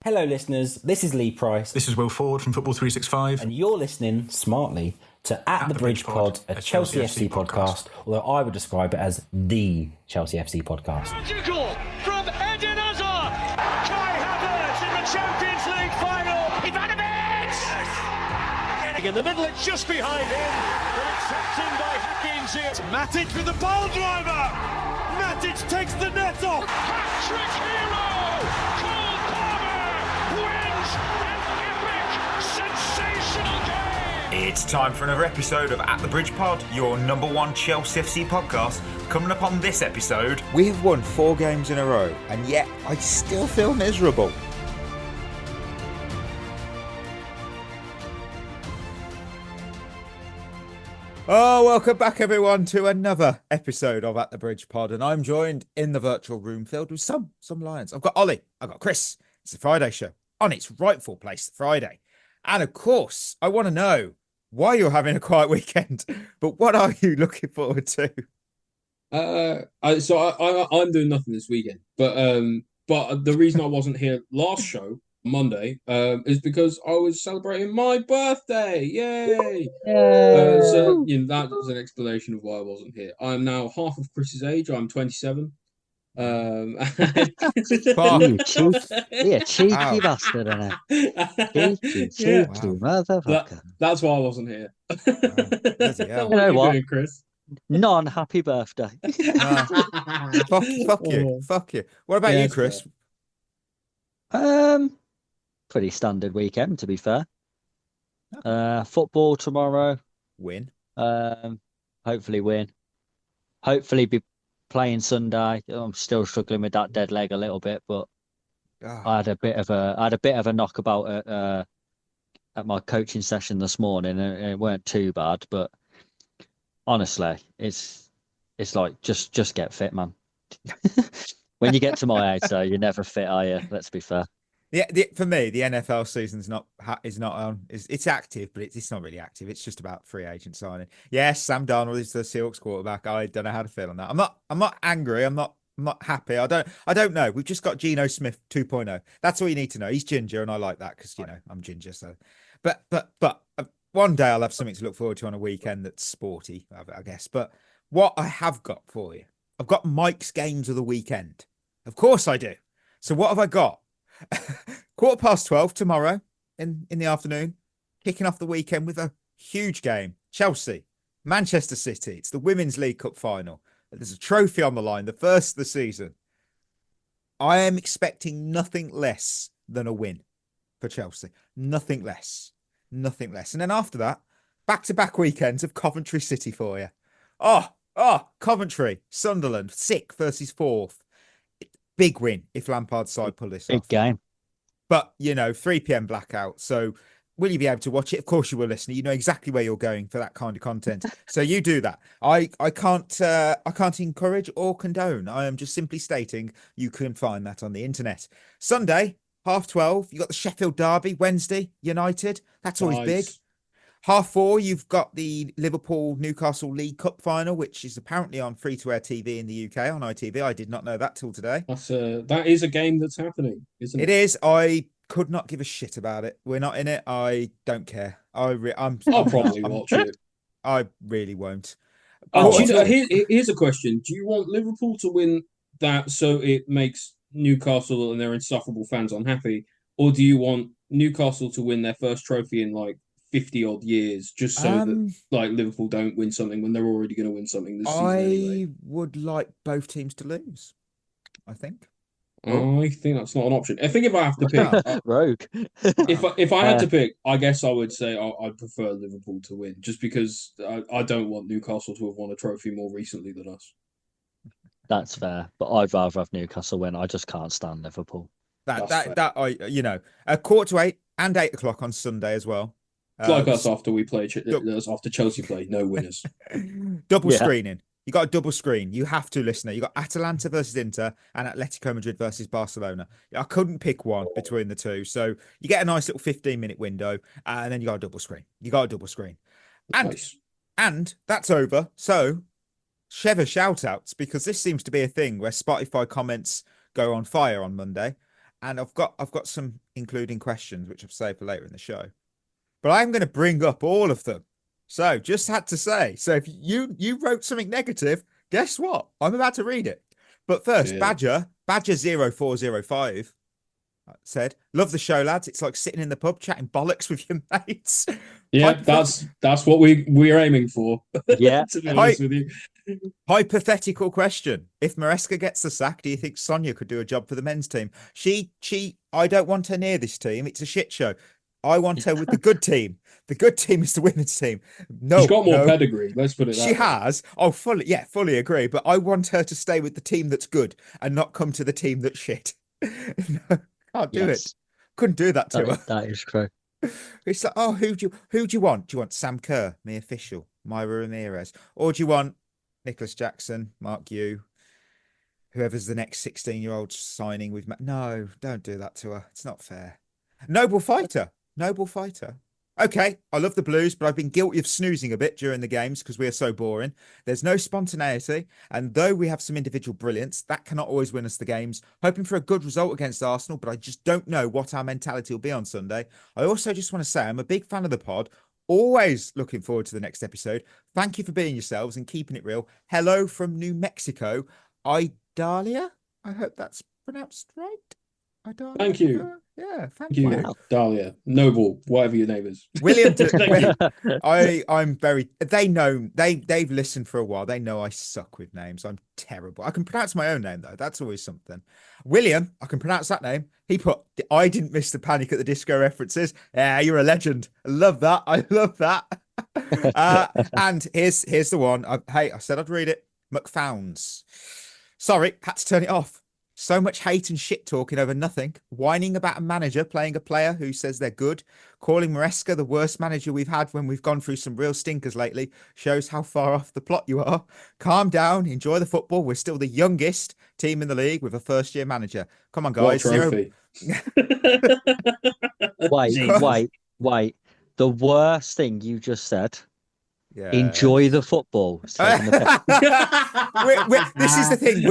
Hello, listeners. This is Lee Price. This is Will Ford from Football 365. And you're listening smartly to At the Bridge Pod, a Chelsea FC podcast, although I would describe it as the Chelsea FC podcast. Magical from Eden Hazard. Kai Havertz in the Champions League final. Ivanovic! In the middle, it's just behind him. But it's tapped in by Hakim Ziyech. Matic with the ball driver. Matic takes the net off. Hat-trick hero. Coul wins an epic, sensational game. It's time for another episode of At the Bridge Pod, your number one Chelsea FC podcast. Coming up on this episode, we have won 4 games in a row, and yet I still feel miserable. Oh, welcome back everyone to another episode of At the Bridge Pod, and I'm joined in the virtual room filled with some lions. I've got Ollie, I've got Chris. It's the Friday show on its rightful place, Friday. And of course, I want to know why you're having a quiet weekend, but what are you looking forward to? I'm doing nothing this weekend, but the reason I wasn't here last show Monday is because I was celebrating my birthday. Yay! So that was an explanation of why I wasn't here. I'm now half of Chris's age. I'm 27. You cheeky bastard, innit? Cheeky motherfucker. That's why I wasn't here. You know what? Doing, Chris? Non-happy birthday. Fuck you. What about you, Chris? Pretty standard weekend, to be fair. Football tomorrow. Win. Hopefully win. Hopefully be playing Sunday. I'm still struggling with that dead leg a little bit, but I had a bit of a knockabout at my coaching session this morning, and it weren't too bad. But honestly, it's like just get fit, man. When you get to my age, though, you're never fit, are you? Let's be fair. Yeah, for me, the NFL season's not on. It's active, but it's not really active. It's just about free agent signing. Yes, Sam Darnold is the Seahawks quarterback. I don't know how to feel on that. I'm not angry. I'm not happy. I don't know. We've just got Geno Smith 2.0. That's all you need to know. He's ginger, and I like that because I'm ginger. So, but one day I'll have something to look forward to on a weekend that's sporty, I guess. But what I have got for you, I've got Mike's games of the weekend. Of course I do. So what have I got? 12:15 tomorrow in the afternoon, kicking off the weekend with a huge game. Chelsea, Manchester City. It's the Women's League Cup final. There's a trophy on the line, the first of the season. I am expecting nothing less than a win for Chelsea. Nothing less. Nothing less. And then after that, back-to-back weekends of Coventry City for you. Oh, Coventry, Sunderland, 6th versus 4th. Big win if Lampard's side pull this off. Big game. But, 3 p.m. blackout. So will you be able to watch it? Of course you will, listener. You know exactly where you're going for that kind of content. So you do that. I can't encourage or condone. I am just simply stating you can find that on the internet. Sunday, 12:30, you got the Sheffield Derby. Wednesday, United. That's always big. 4:30, you've got the Liverpool-Newcastle League Cup final, which is apparently on free-to-air TV in the UK, on ITV. I did not know that till today. That is a game that's happening, isn't it? It is. I could not give a shit about it. We're not in it. I don't care. I'll probably watch it. I really won't. Here's a question. Do you want Liverpool to win that so it makes Newcastle and their insufferable fans unhappy? Or do you want Newcastle to win their first trophy in 50 odd years, just so that Liverpool don't win something when they're already going to win something this season anyway? I would like both teams to lose, I think. I think that's not an option. I think if I have to pick, Rogue. if I had to pick, I guess I would say I'd prefer Liverpool to win, just because I don't want Newcastle to have won a trophy more recently than us. That's fair, but I'd rather have Newcastle win. I just can't stand Liverpool. A 7:45 and 8 o'clock on Sunday as well. It's like us after we play, after Chelsea play, no winners. Double screening. You got a double screen. You have to, listener. You got Atalanta versus Inter and Atletico Madrid versus Barcelona. I couldn't pick one between the two. So you get a nice little 15-minute window, and then you got a double screen. And that's over. So Shevva shoutouts, because this seems to be a thing where Spotify comments go on fire on Monday. and I've got some including questions which I've saved for later in the show. But I'm going to bring up all of them. So just had to say. So if you wrote something negative, guess what? I'm about to read it. But first, Badger 0405 said, "Love the show, lads. It's like sitting in the pub chatting bollocks with your mates." Yeah, that's what we're aiming for. Yeah. To be honest with you. Hypothetical question: if Maresca gets the sack, do you think Sonia could do a job for the men's team? I don't want her near this team. It's a shit show. I want her with the good team. The good team is the women's team. No, she's got more pedigree. Let's put it that way. She has. Oh, fully agree. But I want her to stay with the team that's good and not come to the team that's shit. No, can't do it. Couldn't do that to her. That is true. It's like, oh, who do you want? Do you want Sam Kerr, me official, Myra Ramirez, or do you want Nicholas Jackson, Mark Yu, whoever's the next 16-year-old signing with? No, don't do that to her. It's not fair. Noble fighter. Okay, I love the Blues, but I've been guilty of snoozing a bit during the games because we are so boring. There's no spontaneity, and though we have some individual brilliance, that cannot always win us the games. Hoping for a good result against Arsenal, but I just don't know what our mentality will be on Sunday. I also just want to say I'm a big fan of the pod. Always looking forward to the next episode. Thank you for being yourselves and keeping it real. Hello from New Mexico. Idalia? I hope that's pronounced right. Idalia. Thank you. Yeah, thank you, Dahlia, Noble, whatever your name is. William, I'm very. They've listened for a while. They know I suck with names. I'm terrible. I can pronounce my own name though. That's always something. William, I can pronounce that name. He put, "I didn't miss the Panic at the Disco references." Yeah, you're a legend. I love that. And here's the one. I said I'd read it. McFounds. Sorry, had to turn it off. So much hate and shit talking over nothing. Whining about a manager playing a player who says they're good. Calling Maresca the worst manager we've had when we've gone through some real stinkers lately. Shows how far off the plot you are. Calm down. Enjoy the football. We're still the youngest team in the league with a first-year manager. Come on, guys. Wait. The worst thing you just said. Yeah. Enjoy the football. This is the thing.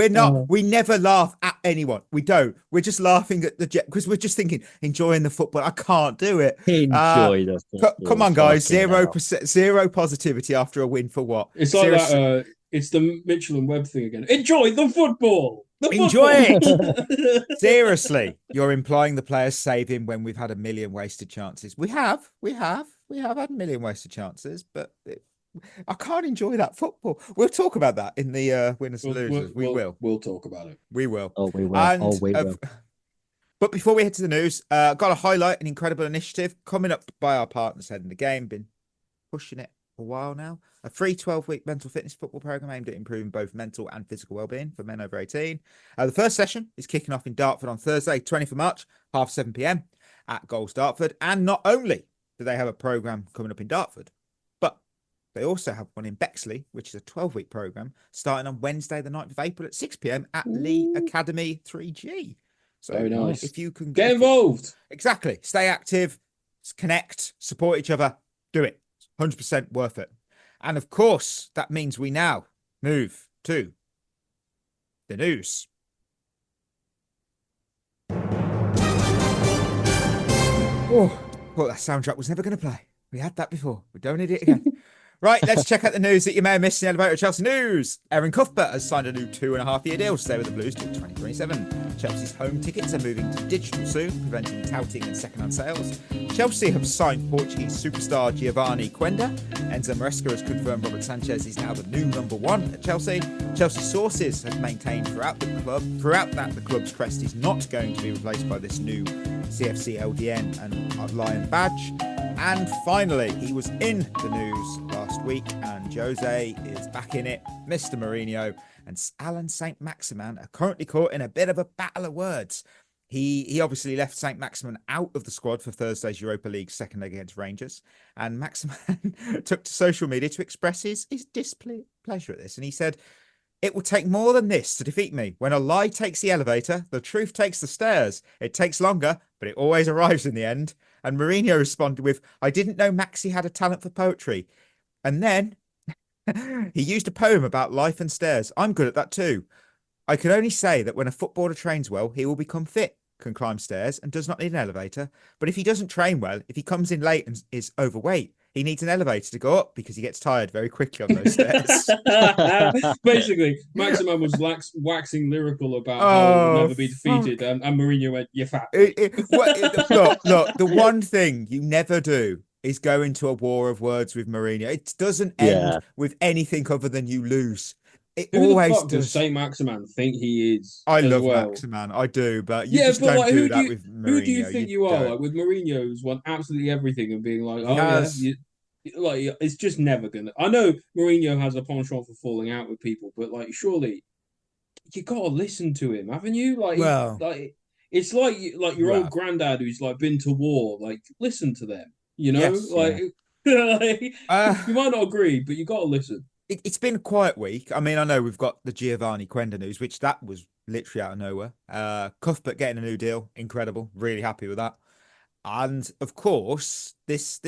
We never laugh at anyone. We don't. We're just laughing at the because we're just thinking, enjoying the football. I can't do it. Enjoy the football. Come on, guys. 0%, zero positivity after a win for what? It's like that. It's the Mitchell and Webb thing again. Enjoy the football. Enjoy it. Seriously, you're implying the players save him when we've had a million wasted chances. We have had a million wasted chances, but I can't enjoy that football. We'll talk about that in the winners and losers. We'll talk about it. We will. Oh, we will. But before we head to the news, got to highlight an incredible initiative coming up by our partners head in the game. Been pushing it a while now. A free 12-week mental fitness football program aimed at improving both mental and physical well-being for men over 18. The first session is kicking off in Dartford on Thursday, 20th of March, 7:30 p.m. at Goals Dartford. And not only do they have a program coming up in Dartford, but they also have one in Bexley, which is a 12-week program starting on Wednesday, the 9th of April at 6 p.m. at Lee Academy 3G. So very nice. If you can get involved. Exactly. Stay active, connect, support each other. Do it. 100% worth it. And of course, that means we now move to the news. Oh, thought that soundtrack was never going to play. We had that before. We don't need it again. Right, let's check out the news that you may have missed in the elevator of Chelsea news. Erin Cuthbert has signed a new 2.5-year deal to stay with the Blues till 2027. Chelsea's home tickets are moving to digital soon, preventing touting and second-hand sales. Chelsea have signed Portuguese superstar Giovanni Quenda. Enzo Maresca has confirmed Robert Sanchez is now the new number one at Chelsea. Chelsea sources have maintained throughout that the club's crest is not going to be replaced by this new CFC LDN and Lion badge. And finally, he was in the news last week, and Jose is back in it. Mr. Mourinho and Alan St. Maximin are currently caught in a bit of a battle of words. He obviously left St. Maximin out of the squad for Thursday's Europa League second leg against Rangers, and Maximin took to social media to express his displeasure at this. And he said, "It will take more than this to defeat me. When a lie takes the elevator, the truth takes the stairs. It takes longer, but it always arrives in the end." And Mourinho responded with, "I didn't know Maxi had a talent for poetry." And then he used a poem about life and stairs. I'm good at that too. I can only say that when a footballer trains well, he will become fit. can climb stairs and does not need an elevator. But if he doesn't train well, if he comes in late and is overweight, he needs an elevator to go up because he gets tired very quickly on those stairs. Basically, Maximan was waxing lyrical about how he would never be defeated, and Mourinho went, "You're fat." Look, the one thing you never do is go into a war of words with Mourinho. It doesn't end with anything other than you lose. It Who always the fuck does. does Saint Maximan think he is? I love well? Maximan, I do, but you just don't like, do that with Mourinho. Who do you think you are? don't. Like with Mourinho, who's won absolutely everything and being like, Yes. like it's just never gonna. I know Mourinho has a penchant for falling out with people, but like surely you gotta listen to him, haven't you? Like, it's like your old granddad who's like been to war. Like, listen to them. You know, Yes, you might not agree, but you gotta listen. It's been a quiet week. I mean, I know we've got the Giovanni Quenda news, which that was literally out of nowhere. Cuthbert getting a new deal, incredible. Really happy with that. And of course, this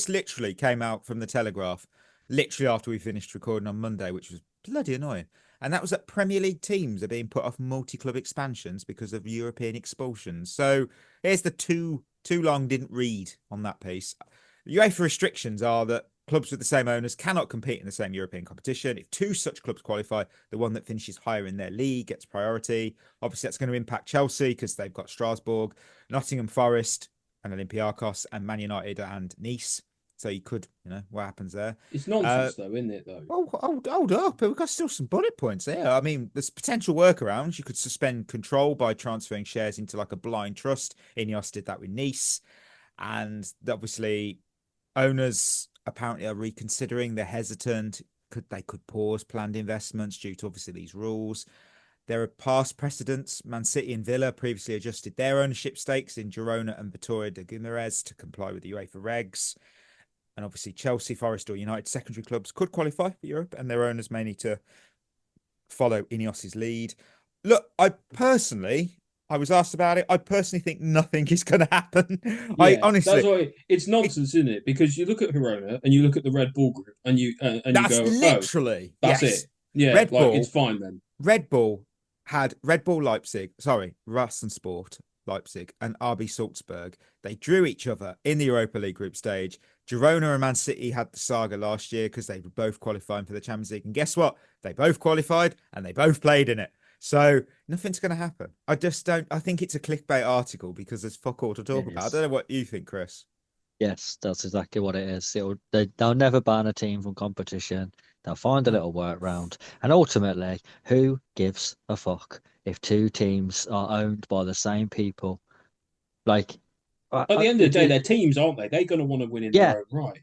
literally came out from the Telegraph, literally after we finished recording on Monday, which was bloody annoying. And that was that Premier League teams are being put off multi-club expansions because of European expulsions. So here's the too long didn't read on that piece. UEFA restrictions are that clubs with the same owners cannot compete in the same European competition. If two such clubs qualify, the one that finishes higher in their league gets priority. Obviously, that's going to impact Chelsea because they've got Strasbourg, Nottingham Forest, and Olympiacos, and Man United and Nice. So you could, what happens there? It's nonsense, though, isn't it? Though. Oh, hold up! We've got still some bullet points there. I mean, there's potential workarounds. You could suspend control by transferring shares into like a blind trust. Ineos did that with Nice, and obviously, owners apparently are reconsidering. They're hesitant. They could pause planned investments due to obviously these rules. There are past precedents. Man City and Villa previously adjusted their ownership stakes in Girona and Vitoria de Guimarães to comply with the UEFA regs. And obviously Chelsea, Forest or United secondary clubs could qualify for Europe and their owners may need to follow Ineos's lead. Look, I was asked about it. I personally think nothing is going to happen. Yeah, that's why it's nonsense, isn't it? Because you look at Girona and you look at the Red Bull group and you go, literally, that's it. Yeah, Red Bull, it's fine then. Red Bull had Red Bull Leipzig, Russ and Sport Leipzig and RB Salzburg. They drew each other in the Europa League group stage. Girona and Man City had the saga last year because they were both qualifying for the Champions League. And guess what? They both qualified and they both played in it. So nothing's going to happen. I think it's a clickbait article because there's fuck all to talk about. I don't know what you think, Chris. Yes, that's exactly what it is. They'll never ban a team from competition. They'll find a little workaround. And ultimately, who gives a fuck if two teams are owned by the same people? Like, at the end of the day, they're teams, aren't they? They're going to want to win in their own right.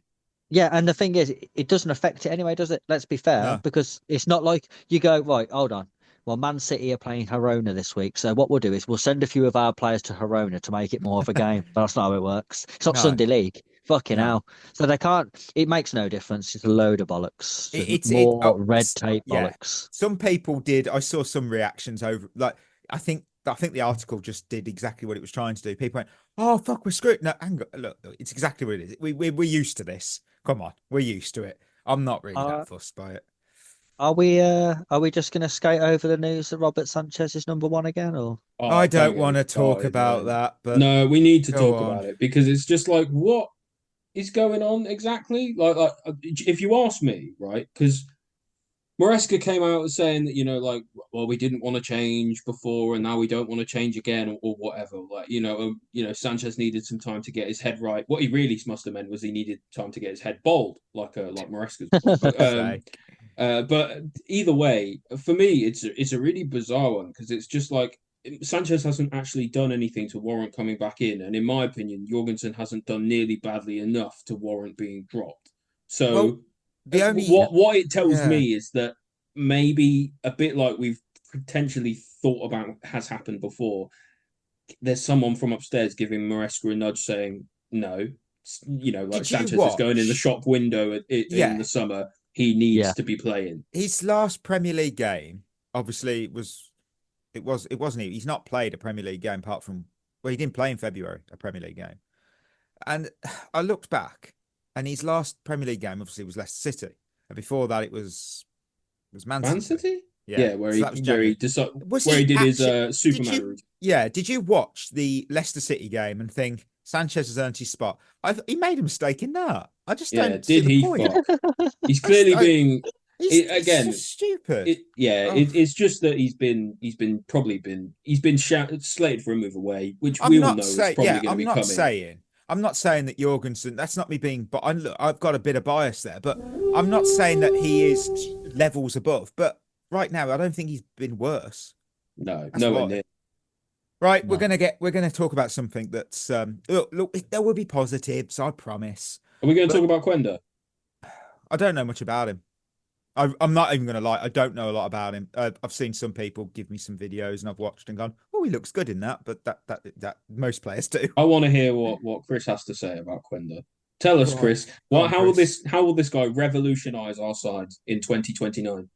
Yeah, and the thing is, it doesn't affect it anyway, does it? Let's be fair, because it's not like you go, right, hold on. Well, Man City are playing Girona this week, so what we'll do is we'll send a few of our players to Girona to make it more of a game. But that's not how it works. It's not Sunday League. Fucking hell. So they can't. It makes no difference. It's a load of bollocks. It's more red tape bollocks. Some people did. I saw some reactions over. Like I think the article just did exactly what it was trying to do. People went, "Oh fuck, we're screwed." No, hang on. Look, it's exactly what it is. We're used to this. Come on, we're used to it. I'm not really that fussed by it. Are we just going to skate over the news that Robert Sanchez is number one again? Or I don't want to talk about that. But no, we need to talk about it because it's just like what is going on exactly. Like if you ask me, right? Because Maresca came out saying that we didn't want to change before and now we don't want to change again or whatever. Like Sanchez needed some time to get his head right. What he really must have meant was he needed time to get his head bald, like Maresca's. But either way, for me, it's a really bizarre one because it's just like Sanchez hasn't actually done anything to warrant coming back in, and in my opinion, Jorgensen hasn't done nearly badly enough to warrant being dropped. So what it tells me is that maybe a bit like we've potentially thought about has happened before. There's someone from upstairs giving Maresca a nudge saying no. Sanchez is going in the shop window in the summer. He needs to be playing. His last Premier League game, obviously, he's not played a Premier League game apart from, he didn't play in February, a Premier League game. And I looked back, and his last Premier League game, obviously, was Leicester City. And before that, it was Man City. Yeah, where so he that was where he January. decided, Was where he he did his actually- Superman route. Yeah, did you watch the Leicester City game and think Sanchez has earned his spot? He made a mistake in that. I just Yeah, don't see did the he point. fuck? He's clearly being It's again. just stupid. It's just that he's been slated for a move away, which I'm we all not know is saying, probably going to I'm be not coming. I'm not saying that Jorgensen. That's not me being, but I've got a bit of bias there. But I'm not saying that he is levels above. But right now, I don't think he's been worse. No, That's nowhere why. near. Right, No. we're gonna talk about something that's look, there will be positives, I promise. Are we going to But- talk about Quenda? I don't know much about him. I'm not even gonna lie, I don't know a lot about him. I've seen some people give me some videos and I've watched and gone, oh, he looks good in that, but that most players do. I want to hear what Chris has to say about Quenda. Tell us, Go on. Chris. Go on, How will Chris. this guy revolutionize our side in 2029?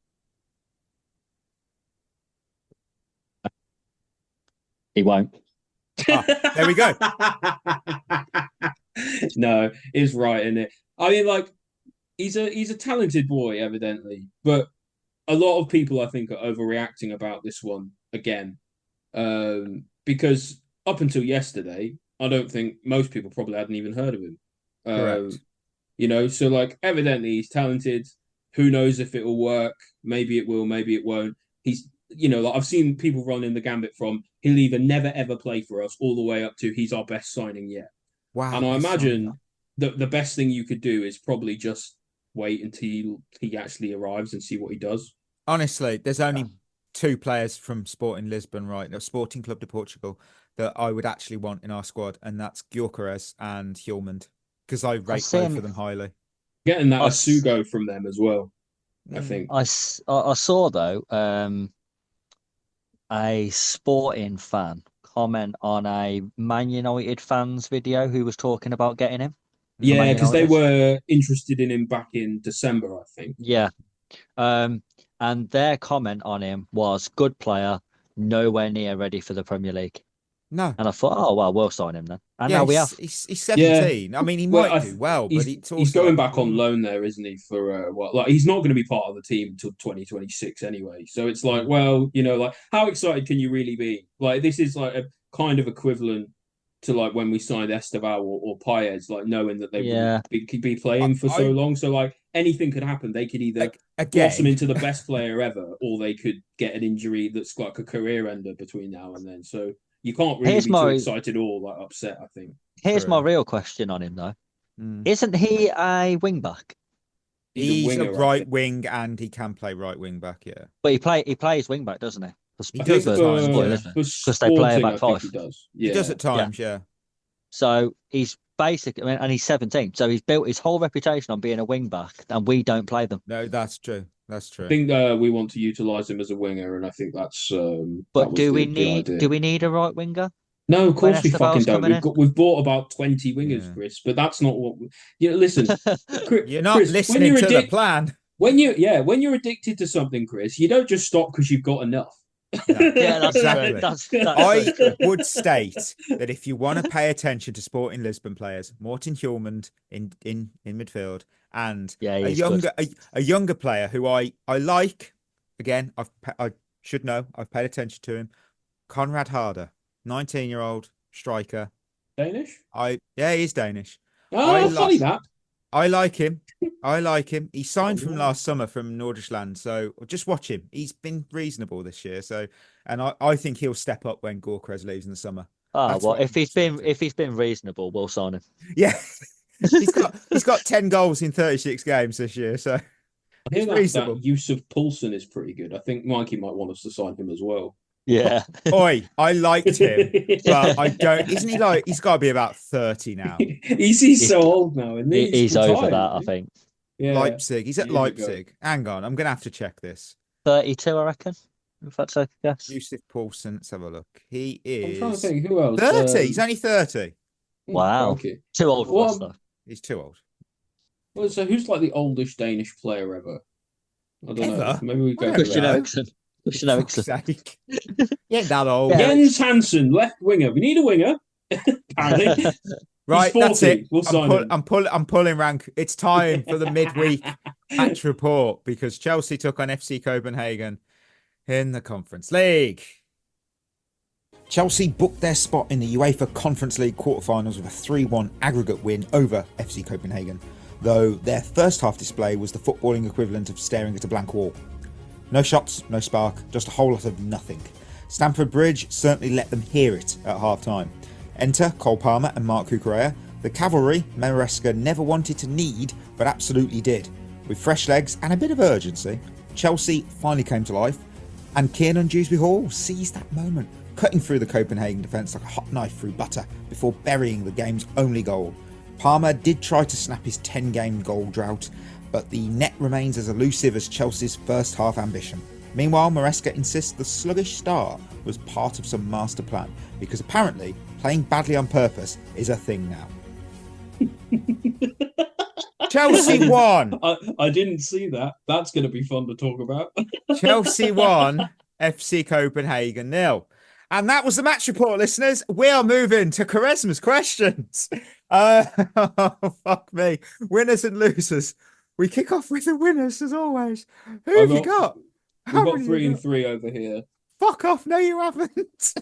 He won't. There we go. No, it's right, isn't it? I mean, like, he's a talented boy, evidently, but a lot of people, I think, are overreacting about this one again, because up until yesterday, I don't think most people probably hadn't even heard of him. Correct. You know, so like, evidently he's talented. Who knows if it will work? Maybe it will, maybe it won't. He's, you know, like I've seen people running the gambit from he'll either never ever play for us all the way up to he's our best signing yet. Wow. And I that's imagine the best thing you could do is probably just wait until he actually arrives and see what he does. honestly, there's only two players from Sporting Lisbon, right now, Sporting Club de Portugal, that I would actually want in our squad, and that's Gyökeres and Hjulmand, because I rate both of them highly. Getting that Us- Asugo from them as well, I think. I saw though a Sporting fan comment on a Man United fans video who was talking about getting him. Yeah, Man because they United. were interested in him back in December, I think. Yeah. And their comment on him was good player, nowhere near ready for the Premier League. No. And I thought, oh well, we'll sign him then. And Yeah, now we have. he's 17. I mean, he Well, might do well, but it's also he's going back on loan there, isn't he? For like he's not going to be part of the team until 2026 anyway. So it's like, well, you know, like how excited can you really be? Like this is like a kind of equivalent to like when we signed Esteval or Paez, like knowing that they would be playing for so long. So like anything could happen. They could either blossom into the best player ever, or they could get an injury that's like a career ender between now and then. So you can't really be too excited or like upset, I think. Here's my real question on him though. Isn't he a wing back? He's a right wing and he can play right wing back, yeah. But he plays wing back, doesn't he? He does at times, because they play a back five. He does. Yeah. He does at times, yeah. So he's basically, and he's 17. So he's built his whole reputation on being a wing back, and we don't play them. No, that's true. That's true. I think we want to utilize him as a winger, and I think that's. But do we need a right winger? No, of course we fucking don't. We've bought about 20 wingers, Chris, but that's not what. Listen, you're not listening to the plan. When you're addicted to something, Chris, you don't just stop because you've got enough. Yeah, that's exactly. That's I would state that if you want to pay attention to Sporting Lisbon players, Morten Hjulmand in midfield, and a younger player who I like. Again, I should know. I've paid attention to him. Konrad Harder, 19-year-old striker. Danish? He's Danish. Oh, funny that. I like him. He signed from last summer from Nordjylland, so just watch him. He's been reasonable this year, and I think he'll step up when Gyökeres leaves in the summer. Well, if he's been reasonable, we'll sign him. Yeah, he's got 10 goals in 36 games this year, so I hear that Yusuf Poulsen is pretty good. I think Mikey might want us to sign him as well. Yeah. Oi, I liked him, but I don't. Isn't he like he's got to be about 30 now? he's so old now, and he's over that, I think. Yeah. Leipzig. He's at Leipzig. Hang on, I'm gonna have to check this. 32, I reckon. If that's a guess. Yusuf Poulsen. Let's have a look. He is. I'm trying to think who else. 30. He's only 30. Wow. Too old for us, though. He's too old. Well, so who's like the oldest Danish player ever? I don't know. Maybe we go. Christian Eriksen. Yeah, that old. Jens Hansen, left winger. We need a winger. Apparently. Right, that's it. We'll I'm pulling rank. It's time for the midweek match report because Chelsea took on FC Copenhagen. in the Conference League. Chelsea booked their spot in the UEFA Conference League quarterfinals with a 3-1 aggregate win over FC Copenhagen, though their first half display was the footballing equivalent of staring at a blank wall. No shots, no spark, just a whole lot of nothing. Stamford Bridge certainly let them hear it at half-time. Enter Cole Palmer and Mark Cucurella. The cavalry Maresca never wanted to need, but absolutely did. With fresh legs and a bit of urgency, Chelsea finally came to life, and Kiernan Dewsbury-Hall seized that moment, cutting through the Copenhagen defence like a hot knife through butter before burying the game's only goal. Palmer did try to snap his 10-game goal drought, but the net remains as elusive as Chelsea's first half ambition. Meanwhile, Maresca insists the sluggish start was part of some master plan, because apparently playing badly on purpose is a thing now. Chelsea won! I didn't see that. That's going to be fun to talk about. Chelsea won, FC Copenhagen 0. And that was the match report, listeners. We are moving to Quaresma's questions. Fuck me. Winners and losers. We kick off with the winners, as always. Who have you got? We've got 3 and 3 over here. Fuck off. No, you haven't.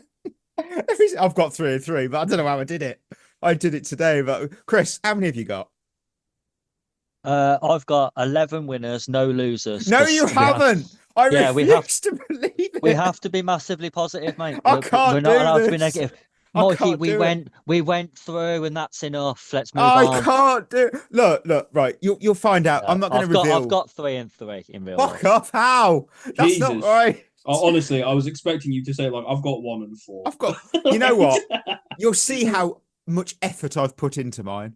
I've got 3 and 3, but I don't know how I did it. I did it today. But Chris, how many have you got? I've got 11 winners, no losers. No, you haven't. I refuse to believe it. We have to be massively positive, mate. We're not allowed to be negative. Mikey, we went through, and that's enough. Let's move on. I can't do. Look. Right, you'll find out. I'm not going to reveal. I've got 3 and 3 in real life. Fuck off! How? That's Jesus. not right. Honestly, I was expecting you to say like I've got 1 and 4. I've got. You know what? You'll see how much effort I've put into mine.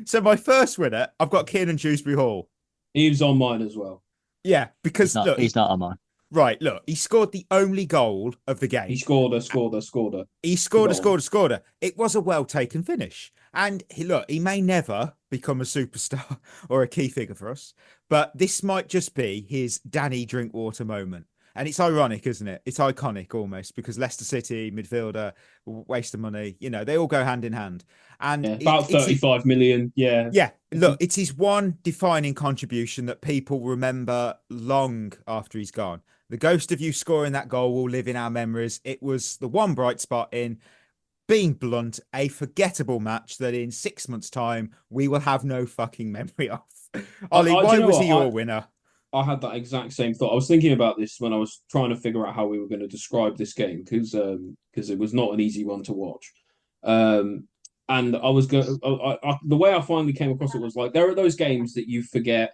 So my first winner, I've got Kiernan Dewsbury-Hall. He was on mine as well. Yeah, because he's not on mine. Right, look, he scored the only goal of the game. He scored a. He scored a. It was a well-taken finish. And he may never become a superstar or a key figure for us, but this might just be his Danny Drinkwater moment. And it's ironic, isn't it? It's iconic almost, because Leicester City, midfielder, waste of money, they all go hand in hand. And about 35 million, yeah. Yeah, look, it's his one defining contribution that people remember long after he's gone. The ghost of you scoring that goal will live in our memories. It was the one bright spot in, being blunt, a forgettable match that in 6 months' time, we will have no fucking memory of. Ollie, why was he your winner? I had that exact same thought. I was thinking about this when I was trying to figure out how we were going to describe this game, because it was not an easy one to watch. And I was going. The way I finally came across it was like, there are those games that you forget.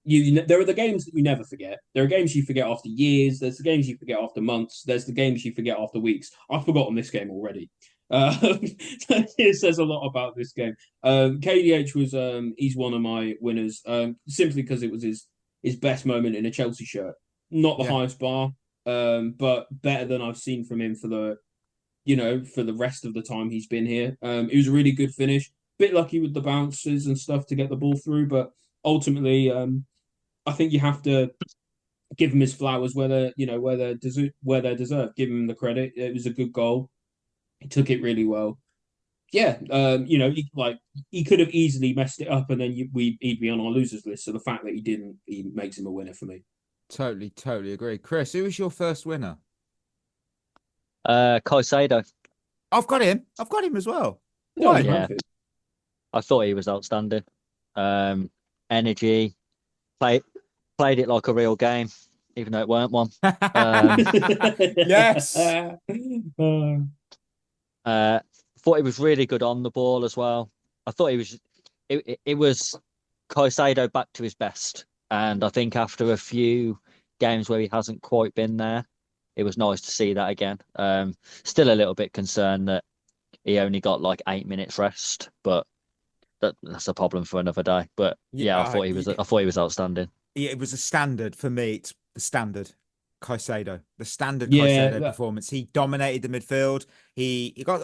There are the games that you never forget. There are games you forget after years. There's the games you forget after months. There's the games you forget after weeks. I've forgotten this game already. It says a lot about this game. KDH was he's one of my winners, simply because it was his best moment in a Chelsea shirt. Not the highest bar, but better than I've seen from him for the rest of the time he's been here. It was a really good finish. Bit lucky with the bounces and stuff to get the ball through, but ultimately, I think you have to give him his flowers where they're deserved. Give him the credit. It was a good goal. He took it really well. Yeah, he could have easily messed it up, and then he'd be on our losers list. So the fact that he didn't, he makes him a winner for me. Totally agree. Chris, who was your first winner? Caicedo. I've got him as well. Why? Yeah. I thought he was outstanding. Energy, played it like a real game, even though it weren't one. Yes. Thought he was really good on the ball as well. I thought it was Caicedo back to his best. And I think after a few games where he hasn't quite been there, it was nice to see that again. Still a little bit concerned that he only got like 8 minutes rest, but that's a problem for another day. But yeah, I thought he was outstanding. Yeah, it was a standard for me. It's the standard Caicedo, Yeah, performance. He dominated the midfield.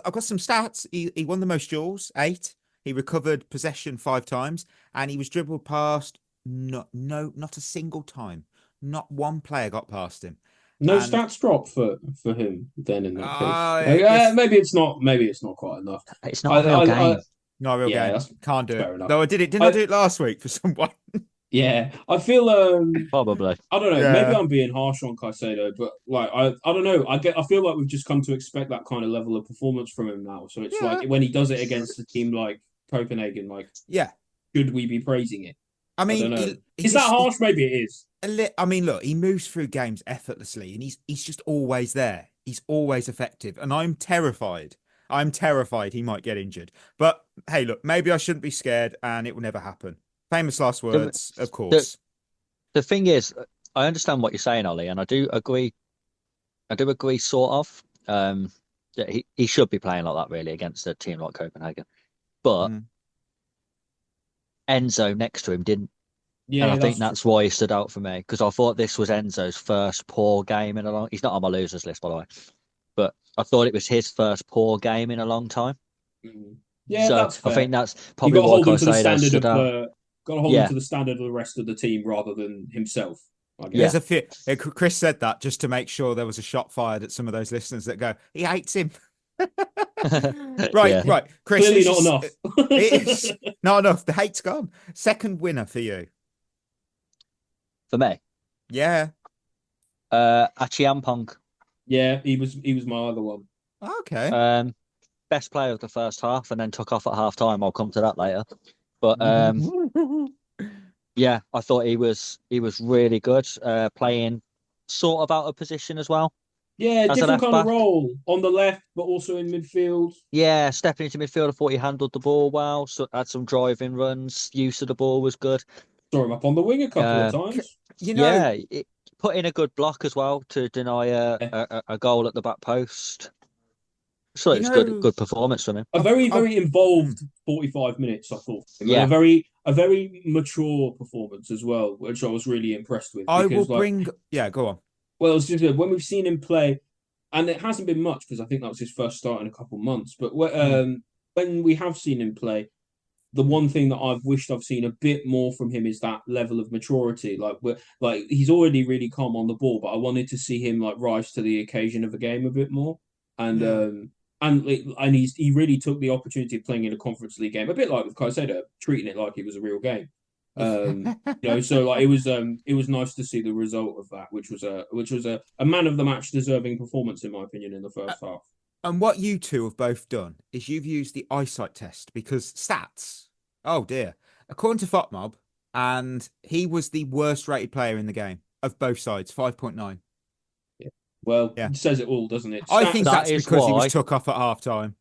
I've got some stats. He won the most duels, 8. He recovered possession 5 times, and he was dribbled past. Not a single time. Not one player got past him. No stats drop for him then in that case. Maybe it's not quite enough. It's not a real game. Not a real game. Can't do it. Enough. Though I did it. Didn't I do it last week for someone? Yeah, I feel Probably. I don't know. Maybe Yeah. I'm being harsh on Caicedo, but like I don't know. I feel like we've just come to expect that kind of level of performance from him now. So it's Yeah. like when he does it against a team like Copenhagen, like Yeah. should we be praising it? I I don't mean, know. Is that harsh? Maybe it is. I mean, look, he moves through games effortlessly, and he's just always there. He's always effective, and I'm terrified. I'm terrified he might get injured. But hey, look, maybe I shouldn't be scared, and it will never happen. Famous last The, words, of the course. the thing is, I understand what you're saying, Ollie, and I do agree. I do agree, sort of. That he should be playing like that really against a team like Copenhagen, but Mm. Enzo next to him didn't. Yeah, And I think true. that's why he stood out for me because I thought this was Enzo's first poor game in a long. He's not on my losers list, by the way, but I thought it was his first poor game in a long time. Yeah, So that's fair. I think that's You probably got to why hold him to the Caicedo standard of stood out. got to hold him Yeah. to the standard of the rest of the team rather than himself. I guess. There's a few. Chris said that just to make sure there was a shot fired at some of those listeners that go, he hates him. Right, Yeah. right. Chris, Clearly not enough. It is not enough. The hate's gone. Second winner for you. For me, Yeah. Achiampong, Yeah, he was my other one. Okay. best player of the first half, and then took off at half time. I'll come to that later. But yeah, I thought he was really good, playing sort of out of position as well. Yeah, As a different kind of left-back. role on the left, but also in midfield. Yeah, stepping into midfield, I thought he handled the ball well. So had some driving runs. Use of the ball was good. Saw him up on the wing a couple of times. You know, Yeah, put in a good block as well to deny a goal at the back post. So it was good performance from him. A very involved 45 minutes, I thought. Yeah. A very mature performance as well, which I was really impressed with. I because, will bring. Yeah, go on. Well, it's just when we've seen him play, and it hasn't been much because I think that was his first start in a couple of months. But when we have seen him play, the one thing that I've wished I've seen a bit more from him is that level of maturity. Like he's already really calm on the ball, but I wanted to see him like rise to the occasion of a game a bit more. And he really took the opportunity of playing in a Conference League game, a bit like with Caicedo, treating it like it was a real game. So like it was nice to see the result of that, which was a man of the match deserving performance in my opinion in the first half. And what you two have both done is you've used the eyesight test because stats. Oh dear, according to FOTMob, and he was the worst rated player in the game of both sides, 5.9. Well, it says it all, doesn't it? I think that's is because he why- was took off at half time.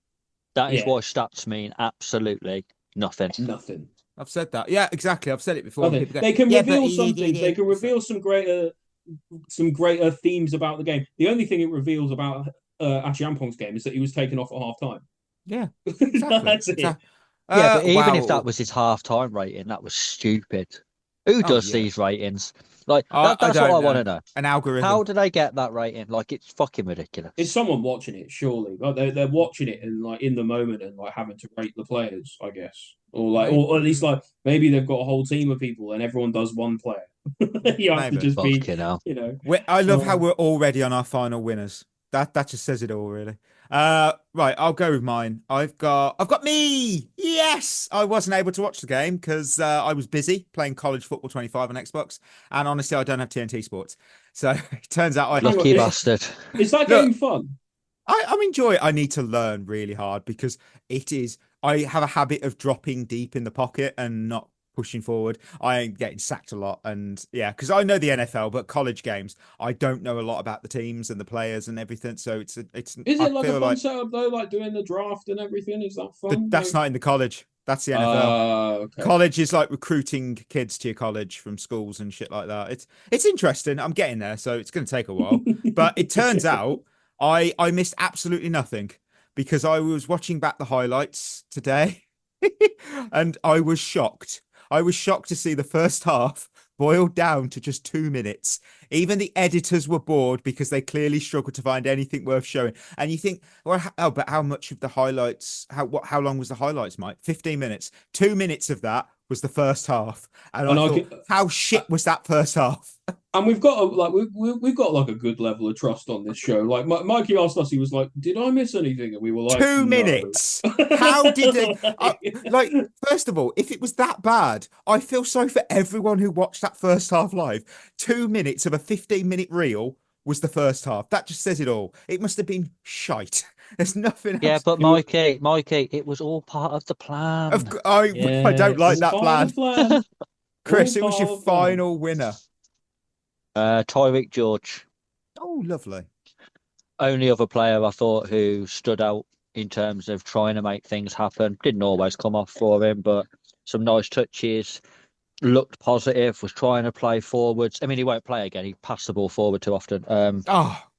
That is Yeah. what stats mean absolutely nothing. Nothing. I've said that. Yeah, exactly. I've said it before. They, People go, they can "Yeah, but reveal he some did things. it." They can reveal some greater themes about the game. The only thing it reveals about Achiampong's game is that he was taken off at half time. Yeah, exactly. That's it. Yeah, but even if wow. that was his half-time rating, that was stupid. Who does yeah. these ratings? Like I that's what don't I know. want to know. An algorithm. How do they get that rating? Like it's fucking ridiculous. Is someone watching it? Surely, like they're watching it and like in the moment and like having to rate the players, I guess, or at least like maybe they've got a whole team of people and everyone does one player. You have to Maybe. just be, Fucking hell. you know. I love how we're already on our final winners. That just says it all, really. Right, I'll go with mine. I've got me. Yes, I wasn't able to watch the game because I was busy playing College Football 25 on Xbox, and honestly, I don't have TNT Sports. So it turns out I Lucky bastard. Is that game fun? I'm enjoying it. I need to learn really hard because it is. I have a habit of dropping deep in the pocket and not pushing forward. I am getting sacked a lot, and yeah, because I know the NFL, but college games, I don't know a lot about the teams and the players and everything. So it's. Is it like a fun setup though, like doing the draft and everything? Is that fun? That's not in the college. That's the NFL. Okay. College is like recruiting kids to your college from schools and shit like that. It's interesting. I'm getting there, so it's going to take a while. But it turns out I missed absolutely nothing because I was watching back the highlights today, and I was shocked. I was shocked to see the first half boiled down to just 2 minutes. Even the editors were bored because they clearly struggled to find anything worth showing. And you think, well, but how much of the highlights? How long was the highlights, Mike? 15 minutes. 2 minutes of that was the first half, and I thought, how shit was that first half? And we've got we've got like a good level of trust on this show. Like Mikey asked us, he was like, "Did I miss anything?" And we were like, 2 minutes. How did it? First of all, if it was that bad, I feel sorry for everyone who watched that first half live. 2 minutes of a 15-minute reel was the first half. That just says it all. It must have been shite. There's nothing else. Yeah, but Mikey, it was all part of the plan. I don't like that plan. Chris, who was your final winner? Tyreek George. Oh, lovely. Only other player I thought who stood out in terms of trying to make things happen. Didn't always come off for him, but some nice touches. Looked positive, was trying to play forwards. I mean, he won't play again. He passed the ball forward too often.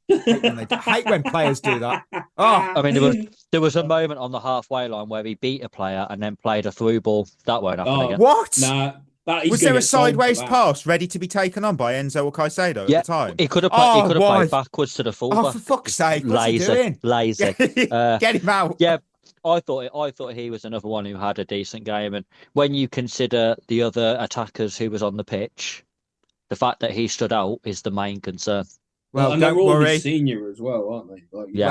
Hate when players do that. I mean, there was a moment on the halfway line where he beat a player and then played a through ball. That won't happen again. What? Nah. Was there a sideways pass ready to be taken on by Enzo or Caicedo at the time? He could have played backwards to the fullback. Oh, for fuck's sake! What's he doing? Lazy. Get him out. Yeah, I thought he was another one who had a decent game, and when you consider the other attackers who was on the pitch, the fact that he stood out is the main concern. Well, and don't worry. Senior as well, aren't they?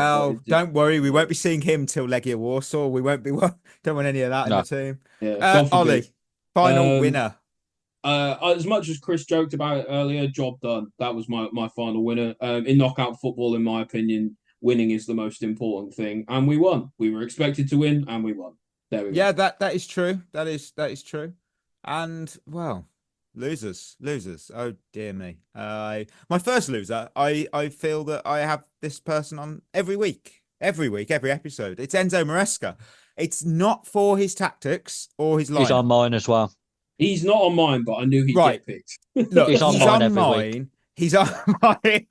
Don't worry. We won't be seeing him till Legia Warsaw. We won't be. Don't want any of that in the team. Yeah, Ollie, final winner. As much as Chris joked about it earlier, job done. That was my final winner. In knockout football, in my opinion, winning is the most important thing, and we won. We were expected to win, and we won. There we go. Yeah, that is true. That is true. And well, losers. Oh dear me. My first loser. I feel that I have this person on every week, every episode. It's Enzo Maresca. It's not for his tactics or his line. He's on mine as well. He's not on mine, but I knew he'd get picked. Look, he's on mine. He's on mine.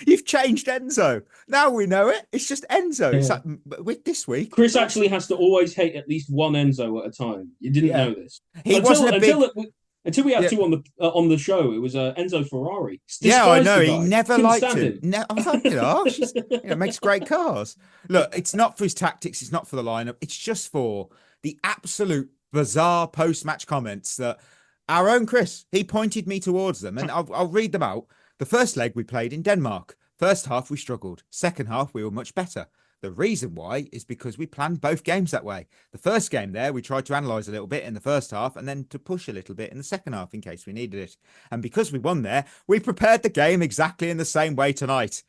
You've changed Enzo. Now we know it. It's just Enzo. Yeah. It's like, with this week. Chris actually has to always hate at least one Enzo at a time. You didn't know this. Until we had two on the show. It was Enzo Ferrari. I know. He never liked him. I was like, makes great cars. Look, it's not for his tactics. It's not for the lineup. It's just for the absolute bizarre post-match comments that our own Chris, he pointed me towards them, and I'll read them out. The first leg we played in Denmark. First half we struggled. Second half we were much better. The reason why is because we planned both games that way. The first game there, we tried to analyse a little bit in the first half and then to push a little bit in the second half in case we needed it. And because we won there, we prepared the game exactly in the same way tonight.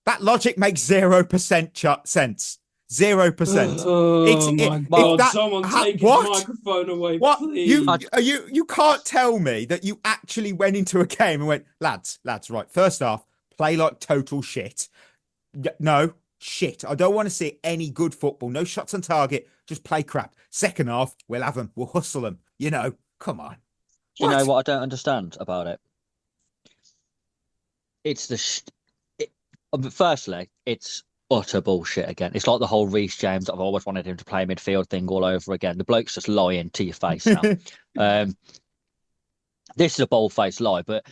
That logic makes 0% sense. 0%. Oh my God! Someone take his microphone away, please. You can't tell me that you actually went into a game and went, lads, right. First half, play like total shit. No shit. I don't want to see any good football. No shots on target. Just play crap. Second half, we'll have them. We'll hustle them. Come on. Do you know what I don't understand about it? It's firstly, it's utter bullshit again. It's like the whole Reece James, I've always wanted him to play midfield thing all over again. The bloke's just lying to your face now. This is a bold-faced lie, but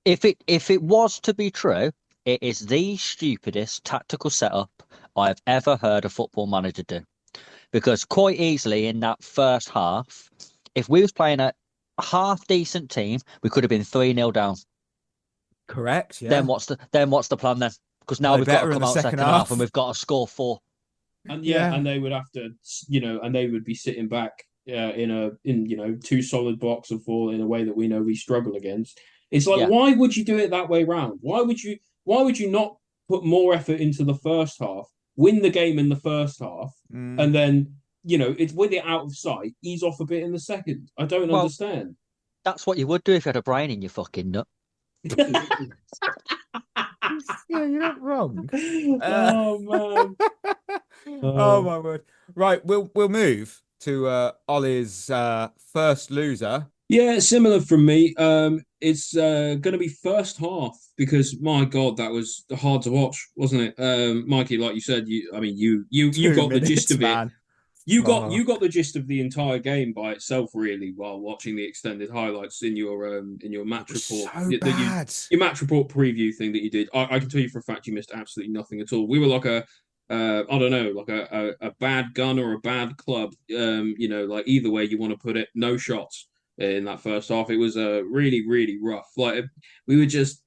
if it was to be true, it is the stupidest tactical setup I've ever heard a football manager do. Because quite easily in that first half, if we was playing a half-decent team, we could have been 3-0 down. Correct, yeah. Then what's the plan then? Because now we've got to come out second half and we've got to score 4. And and they would have to, and they would be sitting back in 2 solid blocks of 4 in a way that we know we struggle against. It's like, why would you do it that way round? Why would you not put more effort into the first half, win the game in the first half, and then it's with it out of sight, ease off a bit in the second? I don't understand. That's what you would do if you had a brain in your fucking nut. Yeah, you're not wrong. Oh man! Oh my word! Right, we'll move to Ollie's first loser. Yeah, similar from me. It's going to be first half because my God, that was hard to watch, wasn't it? Mikey, like you said, you got the gist of it. You got the gist of the entire game by itself, really, while watching the extended highlights in your match report. Your match report preview thing that you did. I can tell you for a fact you missed absolutely nothing at all. We were like a bad gun or a bad club. Like either way you want to put it, no shots. in that first half. It was really, really rough. Like we were just,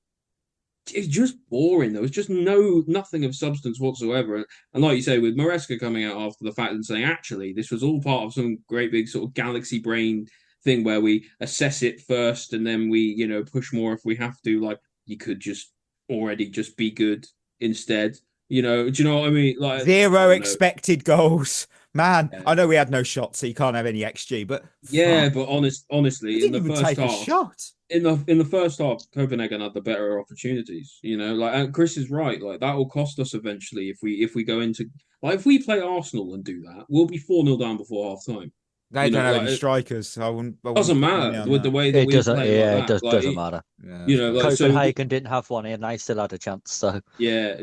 it was just boring. There was just nothing of substance whatsoever. And like you say, with Maresca coming out after the fact and saying, actually, this was all part of some great big sort of galaxy brain thing where we assess it first and then we, push more if we have to. Like you could just already just be good instead. Do you know what I mean? Like 0 expected goals. Man, Yeah. I know we had no shots, so you can't have any XG, but Yeah, but honestly, we in didn't the even first take a half, shot. in the first half, Copenhagen had the better opportunities. And Chris is right. Like that will cost us eventually if we go into if we play Arsenal and do that, we'll be 4-0 down before half time. They don't have any strikers. I wouldn't Doesn't put money matter on with that. the way that It we doesn't. play Yeah, like that. it doesn't matter. Yeah, Copenhagen didn't have one, and they still had a chance. So yeah,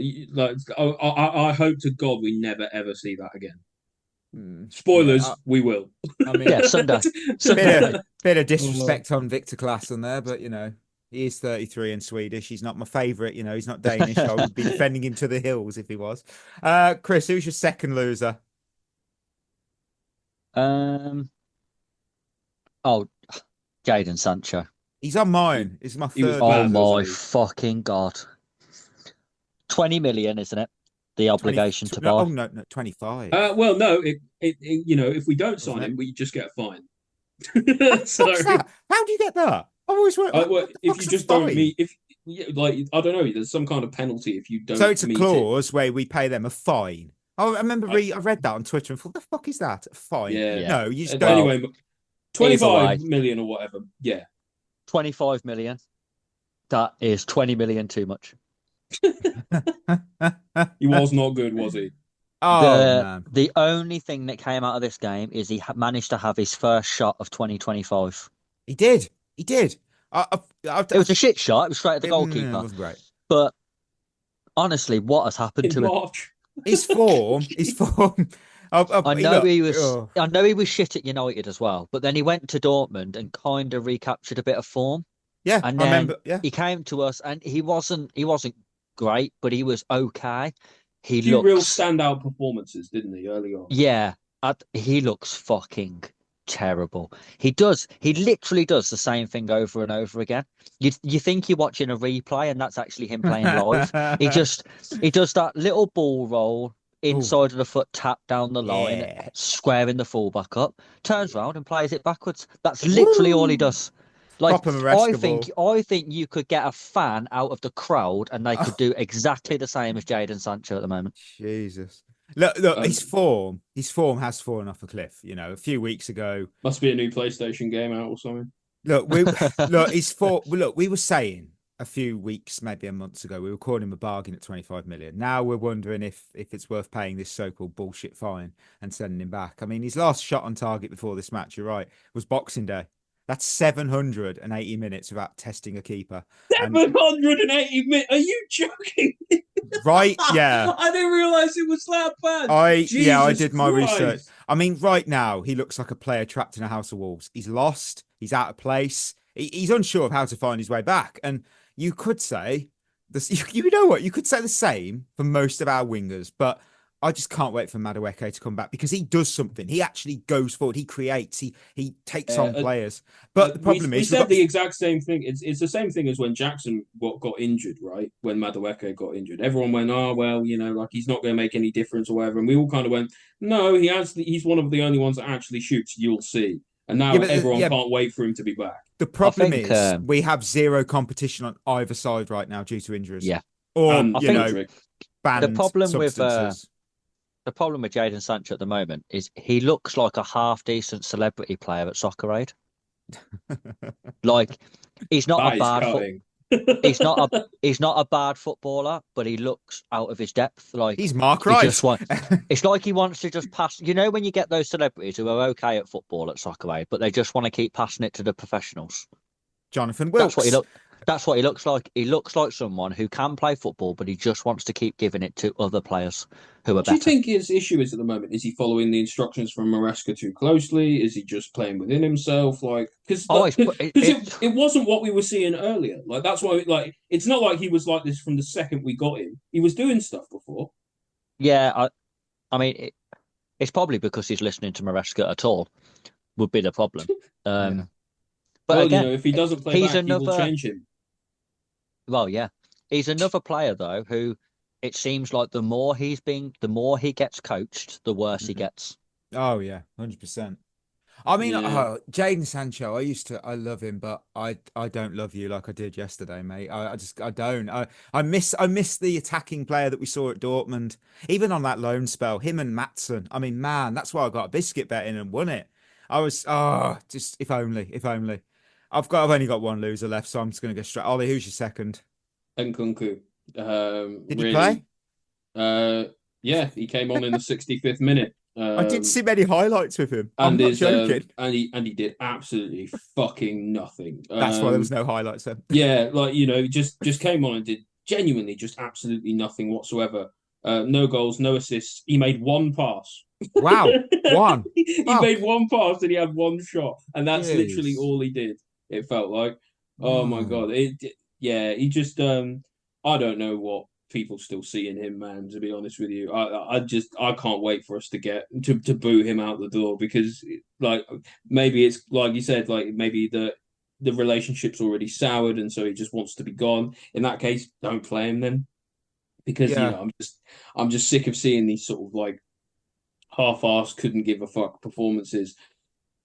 I hope to God we never ever see that again. Spoilers, we will. I mean, yeah, Sunday. bit of disrespect on Victor Claesson there, but he is 33 and Swedish. He's not my favourite. He's not Danish. I would be defending him to the hills if he was. Chris, who's your second loser? Jadon Sancho. He's on mine. It's my third. Oh my fucking God. 20 million, isn't it? The obligation to buy. Oh no, 25. Well, no, if we don't sign him, we just get a fine. So, what's that? How do you get that? I've always wondered. Well, if you just don't meet, I don't know, there's some kind of penalty if you don't. So it's a clause where we pay them a fine. I remember I read that on Twitter and thought, the fuck is that? A fine? Yeah. No, you just don't. Anyway, 25 million or whatever. Yeah. 25 million. That is 20 million too much. He was not good, was he? Man. The only thing that came out of this game is he managed to have his first shot of 2025. He did. It was a shit shot. It was straight at the goalkeeper. It wasn't great. But honestly, what has happened to him? His form. I know he was shit at United as well, but then he went to Dortmund and kind of recaptured a bit of form. Yeah, and I then remember. Yeah, he came to us and he wasn't great, but he was okay. He few looks real standout performances, didn't he, early on? Yeah, he looks fucking terrible. He literally does the same thing over and over again. You think you're watching a replay and that's actually him playing live. He does that little ball roll inside of the foot tap down the line, squaring the fullback up, turns around and plays it backwards. That's literally all he does. Like I think you could get a fan out of the crowd and they could do exactly the same as Jadon Sancho at the moment. Jesus. Look, his form has fallen off a cliff. A few weeks ago. Must be a new PlayStation game out or something. Look, we were saying a few weeks, maybe a month ago, we were calling him a bargain at 25 million. Now we're wondering if it's worth paying this so-called bullshit fine and sending him back. I mean, his last shot on target before this match, you're right, was Boxing Day. That's 780 minutes without testing a keeper. 780 minutes? Are you joking? Right? Yeah. I didn't realise it was that bad. I did my research. I mean, right now he looks like a player trapped in a house of wolves. He's lost. He's out of place. He's unsure of how to find his way back. And you could say this. You know what? You could say the same for most of our wingers, but I just can't wait for Madueke to come back because he does something. He actually goes forward. He creates. He takes on players. But the problem is, we said the exact same thing. It's the same thing as when Jackson got injured, right? When Madueke got injured, everyone went, "Oh well, like he's not going to make any difference or whatever." And we all kind of went, "No, he's one of the only ones that actually shoots. You'll see." And now everyone can't wait for him to be back. The problem is we have zero competition on either side right now due to injuries. Yeah, or banned substances. The problem with Jadon Sancho at the moment is he looks like a half-decent celebrity player at Soccer Aid. Like he's not he's not a bad footballer, but he looks out of his depth. Like he's Mark Rice. It's like he wants to just pass. When you get those celebrities who are okay at football at Soccer Aid, but they just want to keep passing it to the professionals. Jonathan Wilkes. That's what he looks like. He looks like someone who can play football, but he just wants to keep giving it to other players who are better. Do you think his issue is at the moment? Is he following the instructions from Maresca too closely? Is he just playing within himself? Because it wasn't what we were seeing earlier. Like that's why. It's not like he was like this from the second we got him. He was doing stuff before. Yeah, I mean, it's probably because he's listening to Maresca at all. Would be the problem. But well, again, if he doesn't play he's back, he will another. change him. Well, yeah, he's another player though who it seems like the more he gets coached, the worse he gets. Oh yeah, 100%. I mean, Yeah. Jadon Sancho, I love him, but I don't love you like I did yesterday, mate. I don't. I miss the attacking player that we saw at Dortmund, even on that loan spell. Him and Matson. I mean, man, that's why I got a biscuit bet in and won it. I was just if only. I've only got one loser left, so I'm just gonna go straight. Ollie, who's your second? Nkunku. Did he Really, play? yeah, he came on in the 65th minute. I didn't see many highlights with him. I'm And not his joking. and he did absolutely fucking nothing. That's why there was no highlights then. Yeah, just came on and did genuinely just absolutely nothing whatsoever. No goals, no assists. He made one pass. Wow, one. He Fuck. made one pass and he had one shot, and that's Jeez. literally all he did. It felt like, oh my god, he just I don't know what people still see in him, man. To be honest with you, I can't wait for us to get to boo him out the door, because like maybe it's like you said, like maybe the relationship's already soured and so he just wants to be gone. In that case, don't play him then, because Yeah. I'm just sick of seeing these sort of like half-assed, couldn't give a fuck performances.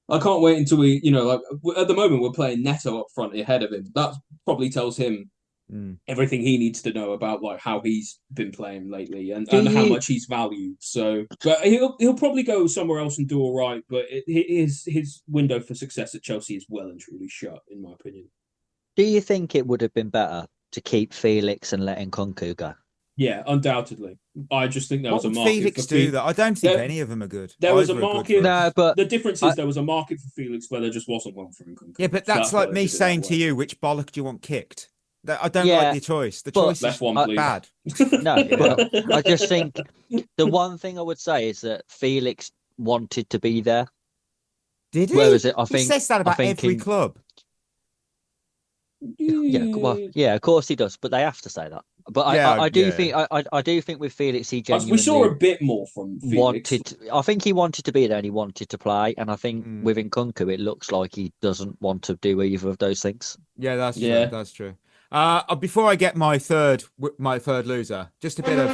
I can't wait until we, like at the moment we're playing Neto up front ahead of him. That probably tells him everything he needs to know about like how he's been playing lately and how much he's valued. So, but he'll probably go somewhere else and do all right. But his window for success at Chelsea is well and truly shut, in my opinion. Do you think it would have been better to keep Felix and letting Nkunku go? Yeah, undoubtedly. I just think there was a What would market Felix for do that? I don't think any of them are good. There was a Either are good market. for us. No, but The difference is there was a market for Felix where there just wasn't one for Nkunku. Yeah, but So that's why like they me did it saying that to way. you, which bollock do you want kicked? I don't Yeah, like the choice. The but- choice Left is one, please. bad. no, but I just think the one thing I would say is that Felix wanted to be there. Did he? Where is it? I He think says that about think every in- club. Yeah, well, yeah, of course he does, but they have to say that. But Yeah, I do yeah. think I do think with Felix he genuinely We saw a bit more from Felix. wanted. I think he wanted to be there and he wanted to play, and I think with Nkunku it looks like he doesn't want to do either of those things. Yeah, that's Yeah. true. That's true. Before I get my third loser, just a bit of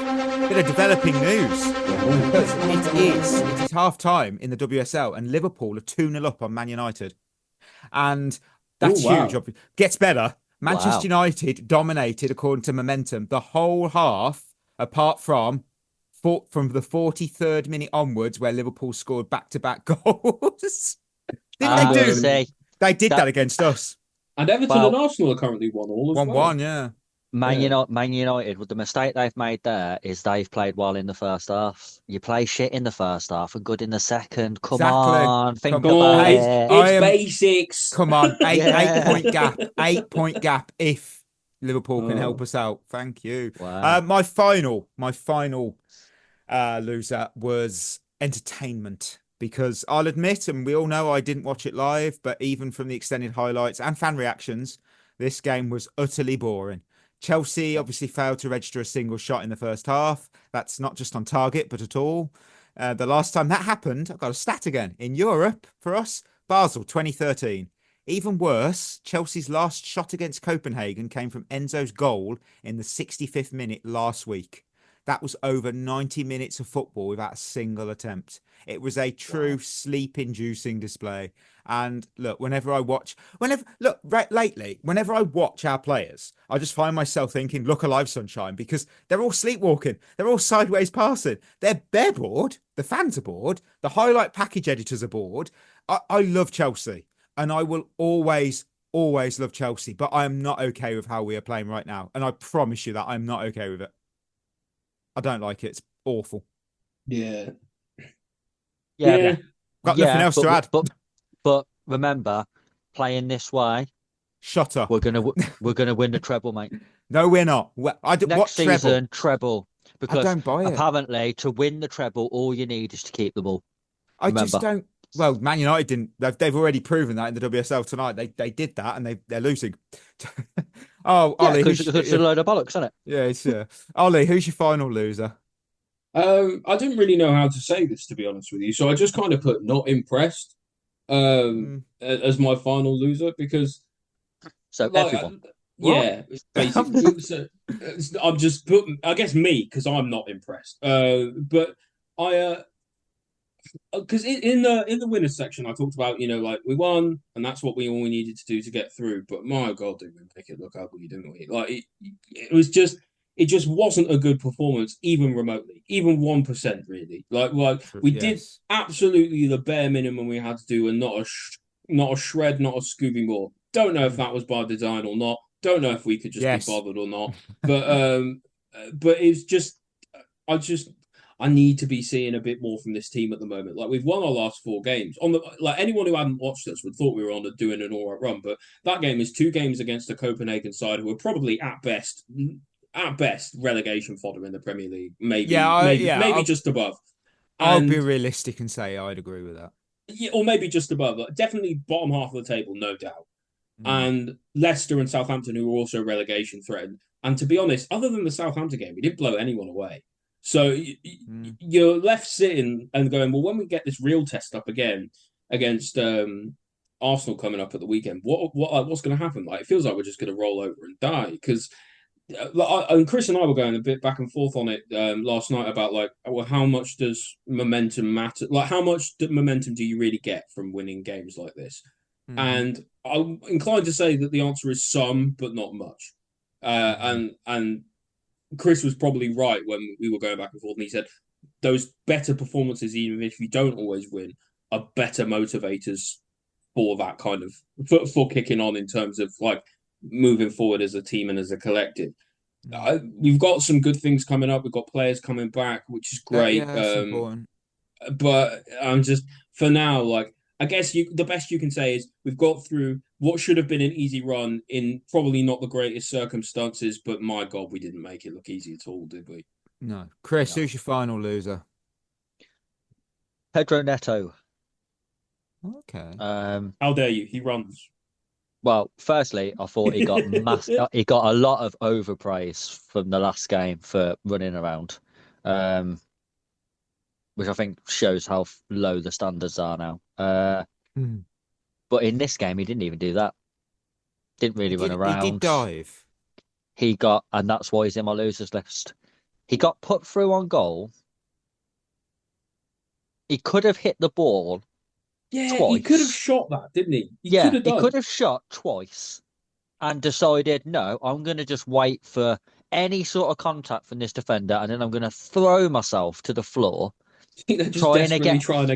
developing news. Because it is half time in the WSL and Liverpool are 2-0 up on Man United. And that's Oh, wow. huge. Gets better. Manchester Wow. United dominated according to momentum the whole half, apart from the 43rd minute onwards where Liverpool scored back-to-back goals. Didn't they do? Say, They did that- that against us. And Everton Well- and Arsenal are currently 1-1 as well. 1-1, yeah. Man Yeah. United, with the mistake they've made there is they've played well in the first half. You play shit in the first half and good in the second. Come Exactly. on, think Come about on. it. It's I am- basics. Come on, Yeah. 8-point gap. 8-point gap if Liverpool can help us out. Thank you. Wow. My final loser was entertainment, because I'll admit, and we all know I didn't watch it live, but even from the extended highlights and fan reactions, this game was utterly boring. Chelsea obviously failed to register a single shot in the first half. That's not just on target, but at all. The last time that happened, I've got a stat again, in Europe for us, Basel 2013. Even worse, Chelsea's last shot against Copenhagen came from Enzo's goal in the 65th minute last week. That was over 90 minutes of football without a single attempt. It was a true sleep-inducing display. And look, lately, whenever I watch our players, I just find myself thinking, look alive, sunshine, because they're all sleepwalking. They're all sideways passing. They're bored. The fans are bored. The highlight package editors are bored. I love Chelsea, and I will always love Chelsea, but I am not okay with how we are playing right now. And I promise you that I'm not okay with it. I don't like it. It's awful. Yeah. Yeah, Got nothing else to add. But remember, playing this way, Shut up. we're gonna win the treble, mate. No, we're not. What Next treble? season, treble. Because don't buy it. apparently, to win the treble, all you need is to keep the ball. I just remember. don't. Well, Man United didn't. They've already proven that in the WSL tonight. They did that, and they're losing. Oh, Yeah, Ollie, because it's a load of bollocks, isn't it? yeah, it's Ollie. Who's your final loser? I didn't really know how to say this, to be honest with you. So I just kind of put not impressed. as my final loser because So like everyone. yeah, basically. So I'm just putting, I guess me because I'm not impressed. But I because in the winners section I talked about like we won and that's what we all needed to do to get through. But my God, did we make it look ugly, didn't we? Like it was just. It just wasn't a good performance, even remotely, even 1%, really. Like we did Yes. absolutely the bare minimum we had to do, and not a shred, not a Scooby more. Don't know if that was by design or not. Don't know if we could just be Yes. bothered or not. But it's just I just I need to be seeing a bit more from this team at the moment. Like we've won our last 4 games. On the like anyone who hadn't watched us would thought we were on doing an all right run, but that game is 2 games against a Copenhagen side who are probably at best relegation fodder in the Premier League. Maybe just above. I'll be And realistic and say I'd agree with that. yeah, or maybe just above. Like, definitely bottom half of the table, no doubt. Mm. And Leicester and Southampton, who were also relegation threatened. And to be honest, other than the Southampton game, we didn't blow anyone away. So you're left sitting and going, well, when we get this real test up again against Arsenal coming up at the weekend, what's going to happen? Like it feels like we're just going to roll over and die because and Chris and I were going a bit back and forth on it last night about like, well, how much does momentum matter? Like, how much momentum do you really get from winning games like this? Mm-hmm. And I'm inclined to say that the answer is some, but not much. And Chris was probably right when we were going back and forth, and he said those better performances, even if you don't always win, are better motivators for that kind of for kicking on in terms of like moving forward as a team and as a collective. We've got some good things coming up. We've got players coming back, which is great. That's important. But I'm just for now, like I guess the best you can say is we've got through what should have been an easy run in probably not the greatest circumstances, but my God, we didn't make it look easy at all, did we? No. Chris, who's your final loser? Pedro Neto. Okay. How dare you? He runs. Well, firstly, I thought he got he got a lot of overpraise from the last game for running around, which I think shows how low the standards are now. But in this game, he didn't even do that. Didn't really run around. He did dive. He got, and that's why he's in my losers list. He got put through on goal. He could have hit the ball. Yeah, twice. he could have shot that, didn't he? He could have shot twice and decided, no, I'm going to just wait for any sort of contact from this defender and then I'm going to throw myself to the floor. Trying to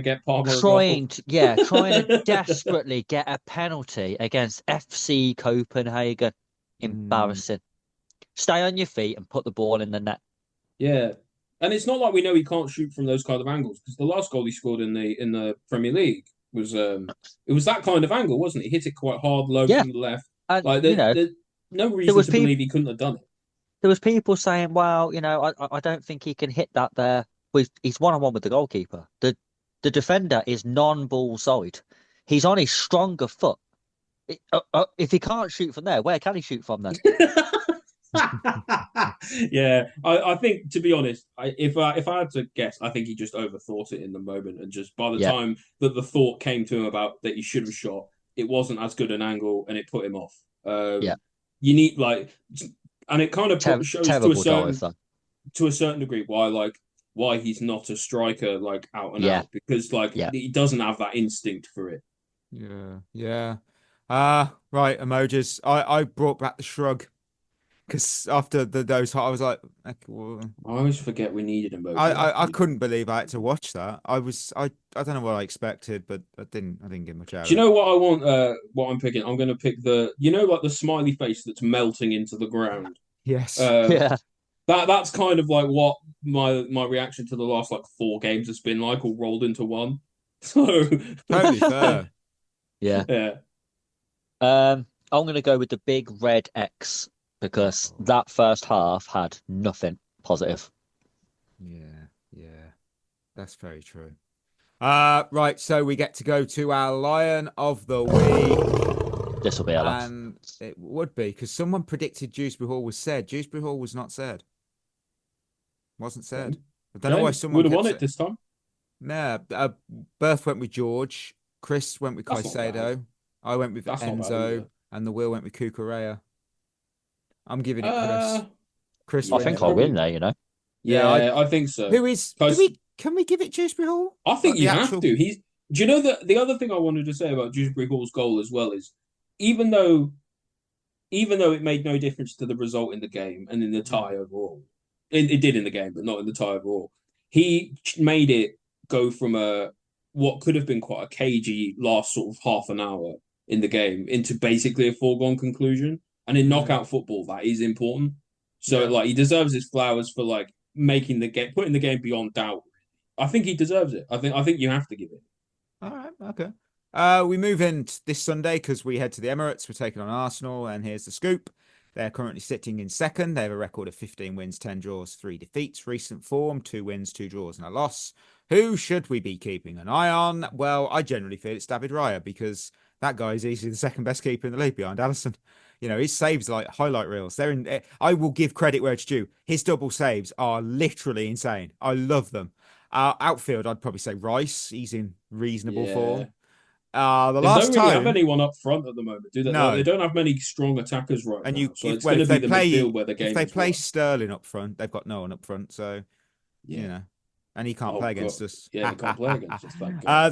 get Palmer trying to desperately get a penalty against FC Copenhagen. Embarrassing. Stay on your feet and put the ball in the net. Yeah. And it's not like we know he can't shoot from those kind of angles because the last goal he scored in the Premier League was it was that kind of angle, wasn't it? He hit it quite hard, low from the left. And, like there's no reason to believe he couldn't have done it. There was people saying, "Well, I don't think he can hit that there." He's 1-on-1 with the goalkeeper. The defender is non-ball side. He's on his stronger foot. If he can't shoot from there, where can he shoot from then? Yeah, I think to be honest, if I had to guess, I think he just overthought it in the moment, and just by the time that the thought came to him about that he should have shot, it wasn't as good an angle, and it put him off. You need and it kind of shows to a certain degree why he's not a striker out and out because he doesn't have that instinct for it. Yeah. Right, emojis. I brought back the shrug. Because after those, I was like, well, I always forget we needed him. I couldn't believe I had to watch that. I don't know what I expected, but I didn't get much out. Do you know what I want? What I'm picking? I'm going to pick the the smiley face that's melting into the ground. Yes. That's kind of like what my reaction to the last 4 games has been like, all rolled into one. So totally fair. Yeah. I'm going to go with the big red X. Because that first half had nothing positive. Yeah. That's very true. Right, so we get to go to our Lion of the Week. This will be a laugh. And it would be, because someone predicted Dewsbury Hall was said. Dewsbury Hall was not said. Wasn't said. I don't know why someone would have won it this time. Nah, Berth went with George. Chris went with That's not bad. Caicedo. I went with That's not bad Enzo, either. and the Will went with Cucurella. I'm giving it Chris. Uh, Chris I wins. think I'll win there, you know. Yeah, I think so. Who is? Can we give it Dewsbury Hall? I think Like you the have actual- to. Do you know that the other thing I wanted to say about Dewsbury Hall's goal as well is even though it made no difference to the result in the game and in the tie overall, it did in the game, but not in the tie overall. He made it go from what could have been quite a cagey last sort of half an hour in the game into basically a foregone conclusion. And in knockout football, that is important. So like he deserves his flowers for like putting the game beyond doubt. I think he deserves it. I think you have to give it. All right, okay. We move in this Sunday because we head to the Emirates. We're taking on Arsenal, and here's the scoop. They're currently sitting in second. They have a record of 15 wins, 10 draws, 3 defeats. Recent form, 2 wins, 2 draws, and a loss. Who should we be keeping an eye on? Well, I generally feel it's David Raya because that guy is easily the second best keeper in the league behind Alisson. You know, his saves are like highlight reels. I will give credit where it's due. His double saves are literally insane. I love them. Outfield, I'd probably say Rice. He's in reasonable form. They don't really have anyone up front at the moment, do they? No. They don't have many strong attackers right now. So it's going to be the midfield where the game. If they play Sterling up front, they've got no one up front. So, you know, and he can't play against us. Yeah, he can't play against us.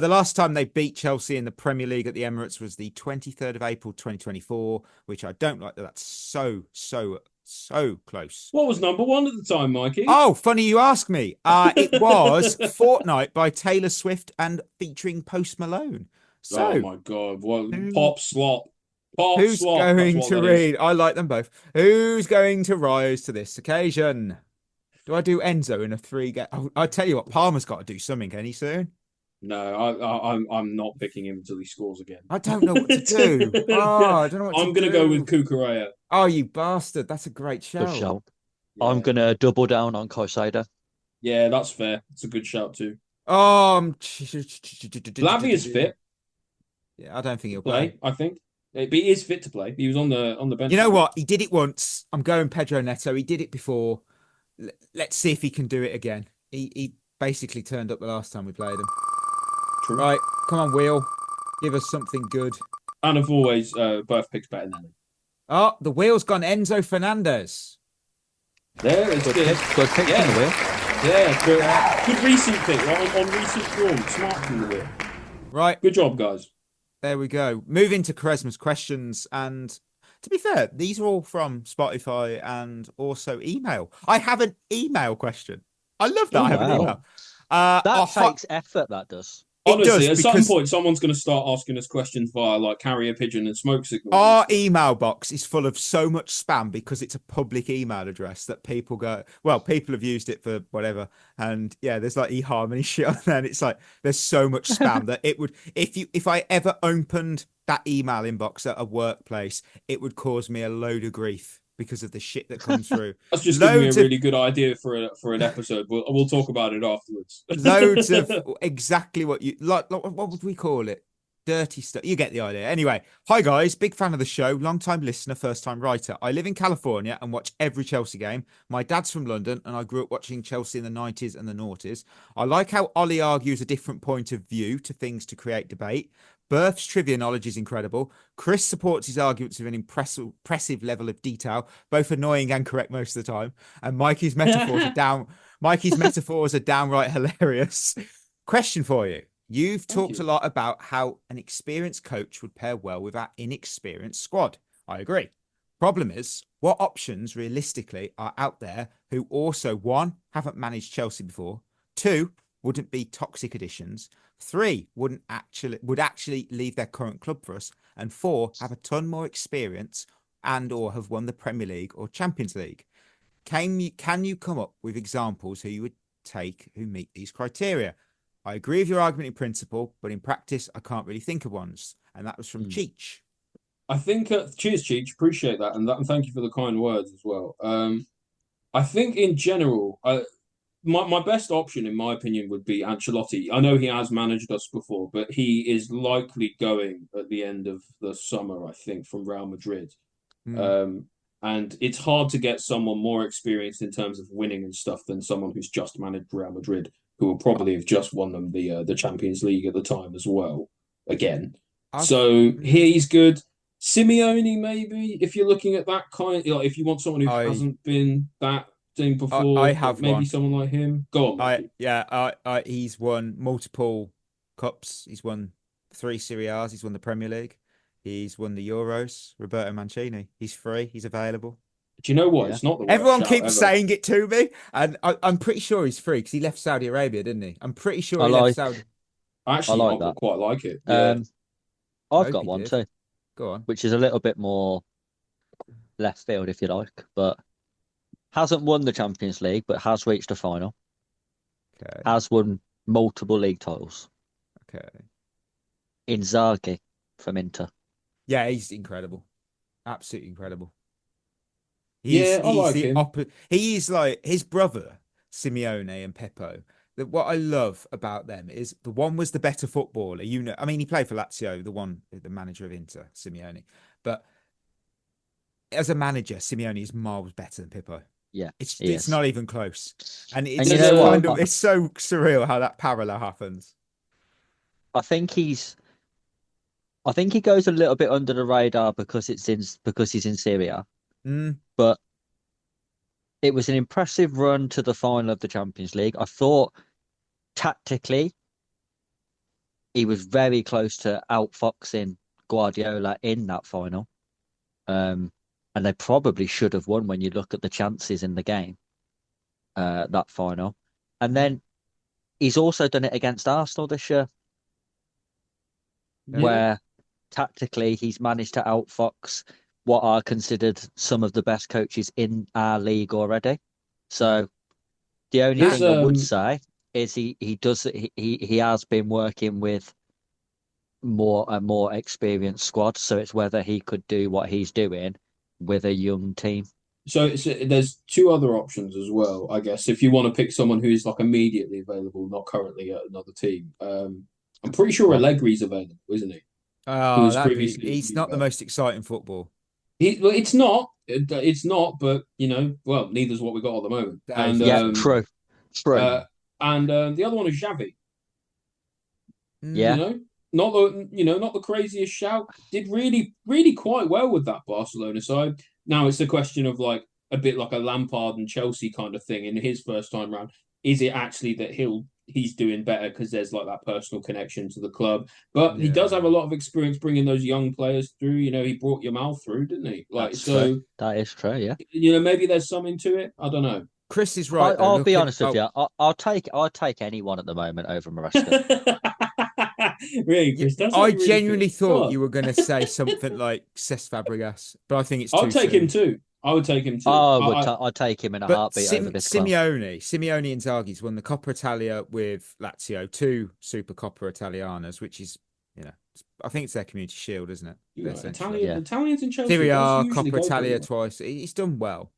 The last time they beat Chelsea in the Premier League at the Emirates was the 23rd of April, 2024, which I don't like. That's so close. What was number 1 at the time, Mikey? Oh, funny you ask me. It was Fortnite by Taylor Swift and featuring Post Malone. So, oh my God! Pop slop. Who's going to read? I like them both. Who's going to rise to this occasion? Do I do Enzo in a 3-game? I tell you what, Palmer's got to do something any soon. No, I'm not picking him until he scores again. I don't know what to do. I don't know what I'm going to go with Cucurella. Oh, you bastard! That's a great shout. Good shout. Yeah. I'm going to double down on Caicedo. Yeah, that's fair. It's a good shout too. Lavia's fit. Yeah, I don't think he'll play. I think he is fit to play. He was on the bench. You know what? He did it once. I'm going Pedro Neto. He did it before. Let's see if he can do it again. He basically turned up the last time we played him. True. Right, come on, Wheel. Give us something good. And of always, birth pick's better than him. Oh, the Wheel's gone Enzo Fernandez. There, it's good pick from the Wheel. Yeah, good recent pick. Right? On recent form, smart from the Wheel. Right. Good job, guys. There we go. Moving to Quaresma's questions. And to be fair, these are all from Spotify and also email. I have an email question. I love that. I have an email. That takes effort, that does. Honestly, at some point, someone's going to start asking us questions via like carrier pigeon and smoke signals. Our email box is full of so much spam because it's a public email address that people go, well, people have used it for whatever. And yeah, there's like eHarmony shit on there. And it's like, there's so much spam that it would, if I ever opened that email inbox at a workplace, it would cause me a load of grief because of the shit that comes through. That's just giving me a really good idea for an episode. We'll talk about it afterwards. Loads of exactly what you like. What would we call it? Dirty stuff. You get the idea. Anyway, hi guys, big fan of the show, long time listener, first time writer. I live in California and watch every Chelsea game. My dad's from London and I grew up watching Chelsea in the 90s and the noughties. I like how Ollie argues a different point of view to things to create debate. Berth's trivia knowledge is incredible. Chris supports his arguments with an impressive level of detail, both annoying and correct most of the time. And Mikey's metaphors are downright hilarious. Question for you. You've talked a lot about how an experienced coach would pair well with our inexperienced squad. I agree. Problem is, what options realistically are out there who also, 1, haven't managed Chelsea before, 2, wouldn't be toxic additions, 3, would actually leave their current club for us, and 4, have a ton more experience and or have won the Premier League or Champions League. Can you come up with examples who you would take who meet these criteria? I agree with your argument in principle, but in practice, I can't really think of ones. And that was from Cheech. I think, cheers, Cheech. Appreciate that. And thank you for the kind words as well. I think in general, my best option, in my opinion, would be Ancelotti. I know he has managed us before, but he is likely going at the end of the summer, I think, from Real Madrid. And it's hard to get someone more experienced in terms of winning and stuff than someone who's just managed Real Madrid, who will probably have just won them the Champions League at the time as well. again. I've- So here he's good. Simeone, maybe, if you're looking at that kind, like if you want someone who hasn't been that thing before, I have maybe one. someone like him. Go on, Matthew. He's won multiple cups. He's won 3 Serie A's. He's won the Premier League. He's won the Euros. Roberto Mancini. He's free. He's available. Do you know what? Yeah. It's not the worst Everyone shout keeps ever. saying it to me, and I'm pretty sure he's free because he left Saudi Arabia, didn't he? I'm pretty sure he left Saudi. Actually, I like I that. quite like it. Yeah. I've got one too, Go on. which is a little bit more left field, if you like, but hasn't won the Champions League, but has reached a final. Okay. Has won multiple league titles. Okay. Inzaghi from Inter. Yeah, he's incredible. Absolutely incredible. I like him. He is like his brother, Simeone and Peppo. What I love about them is the one was the better footballer. I mean, he played for Lazio, the manager of Inter, Simeone. But as a manager, Simeone is miles better than Pippo. Yeah, it's not even close. And it's you know what? It's so surreal how that parallel happens. I think he goes a little bit under the radar because he's in Syria. But it was an impressive run to the final of the Champions League. I thought tactically he was very close to outfoxing Guardiola in that final. And they probably should have won when you look at the chances in the game, that final. And then he's also done it against Arsenal this year, where tactically he's managed to outfox what are considered some of the best coaches in our league already. So the only thing I would say is he has been working with a more experienced squad. So it's whether he could do what he's doing with a young team. So there's 2 other options as well, I guess. If you want to pick someone who's like immediately available, not currently at another team, I'm pretty sure Allegri's available, isn't he? Oh, he's not the most exciting football. It's not, but neither's what we got at the moment. And True. And the other one is Xavi. Yeah, not the craziest shout. Did really, really quite well with that Barcelona side. Now it's a question of like a bit like a Lampard and Chelsea kind of thing in his first time round. Is it actually that he's doing better because there's like that personal connection to the club? But he does have a lot of experience bringing those young players through. He brought Yamal through, didn't he? that is true. Yeah. Maybe there's some into it. I don't know. Chris is right. I'll be honest with you. I'll take anyone at the the over Maresca. Really, Chris? I genuinely thought you were going to say something like Cesc Fabregas, but I think it's too I'll take soon. him too. I would take him too. I'd take him in a heartbeat over this club. Simeone Inzaghi's won the Coppa Italia with Lazio, 2 Super Coppa Italianas, which is, I think it's their community shield, isn't it? Italians in Chelsea. Serie A, Coppa Italia twice. He's done well.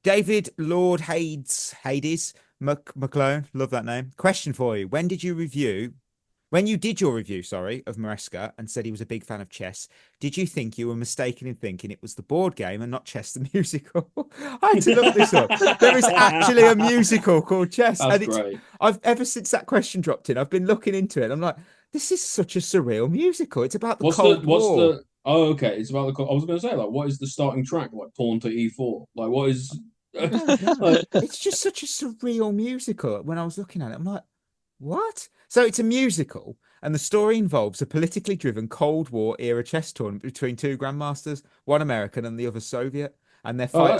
David Lord Hades McClone, love that name. Question for you: When you did your review, of Maresca and said he was a big fan of chess, did you think you were mistaken in thinking it was the board game and not Chess the musical? I had to look this up. There is actually a musical called Chess. That's great. Ever since that question dropped in, I've been looking into it. I'm like, this is such a surreal musical. It's about the Cold War. Okay. It's about the. I was going to say, like, what is the starting track? Like pawn to E4. Like, what is? It's just such a surreal musical. When I was looking at it, I'm like, what? So it's a musical, and the story involves a politically driven Cold War era chess tournament between 2 grandmasters, one American and the other Soviet, and they fight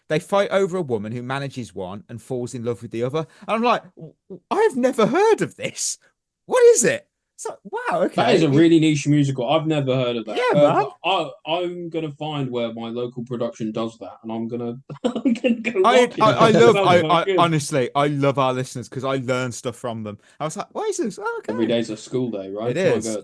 They fight over a woman who manages one and falls in love with the other. And I'm like, I've never heard of this. What is it? So, wow, okay. That is a really niche musical. I've never heard of that. Yeah, man. I'm gonna find where my local production does that, and I'm gonna go watch it. Honestly, I love our listeners because I learn stuff from them. I was like, why is this? Oh, okay. Every day's a school day, right? It is.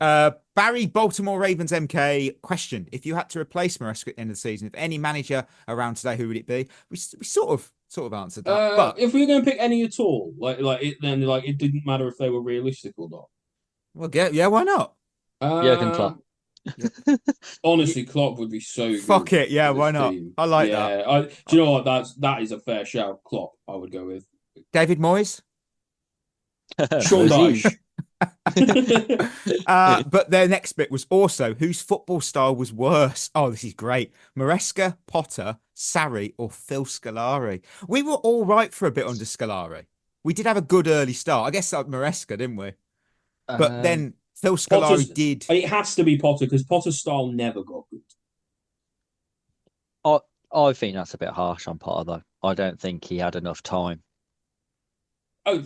Barry, Baltimore Ravens MK question: If you had to replace Maresca at the end of the season, if any manager around today, who would it be? We sort of answered that. But if we were going to pick any at all, it didn't matter if they were realistic or not. Well, yeah, why not? Jurgen Klopp. Honestly, Klopp would be so good. Fuck it, yeah, why not? Team. I like that. Do you know what? That is a fair shout. Klopp, I would go with. David Moyes? Sean Dyche. But their next bit was also whose football style was worse. Oh, this is great. Maresca, Potter, Sarri, or Phil Scolari. We were all right for a bit under Scolari. We did have a good early start. I guess like Maresca, didn't we? But then Phil Scolari did. It has to be Potter because Potter's style never got good. I think that's a bit harsh on Potter, though. I don't think he had enough time. Oh,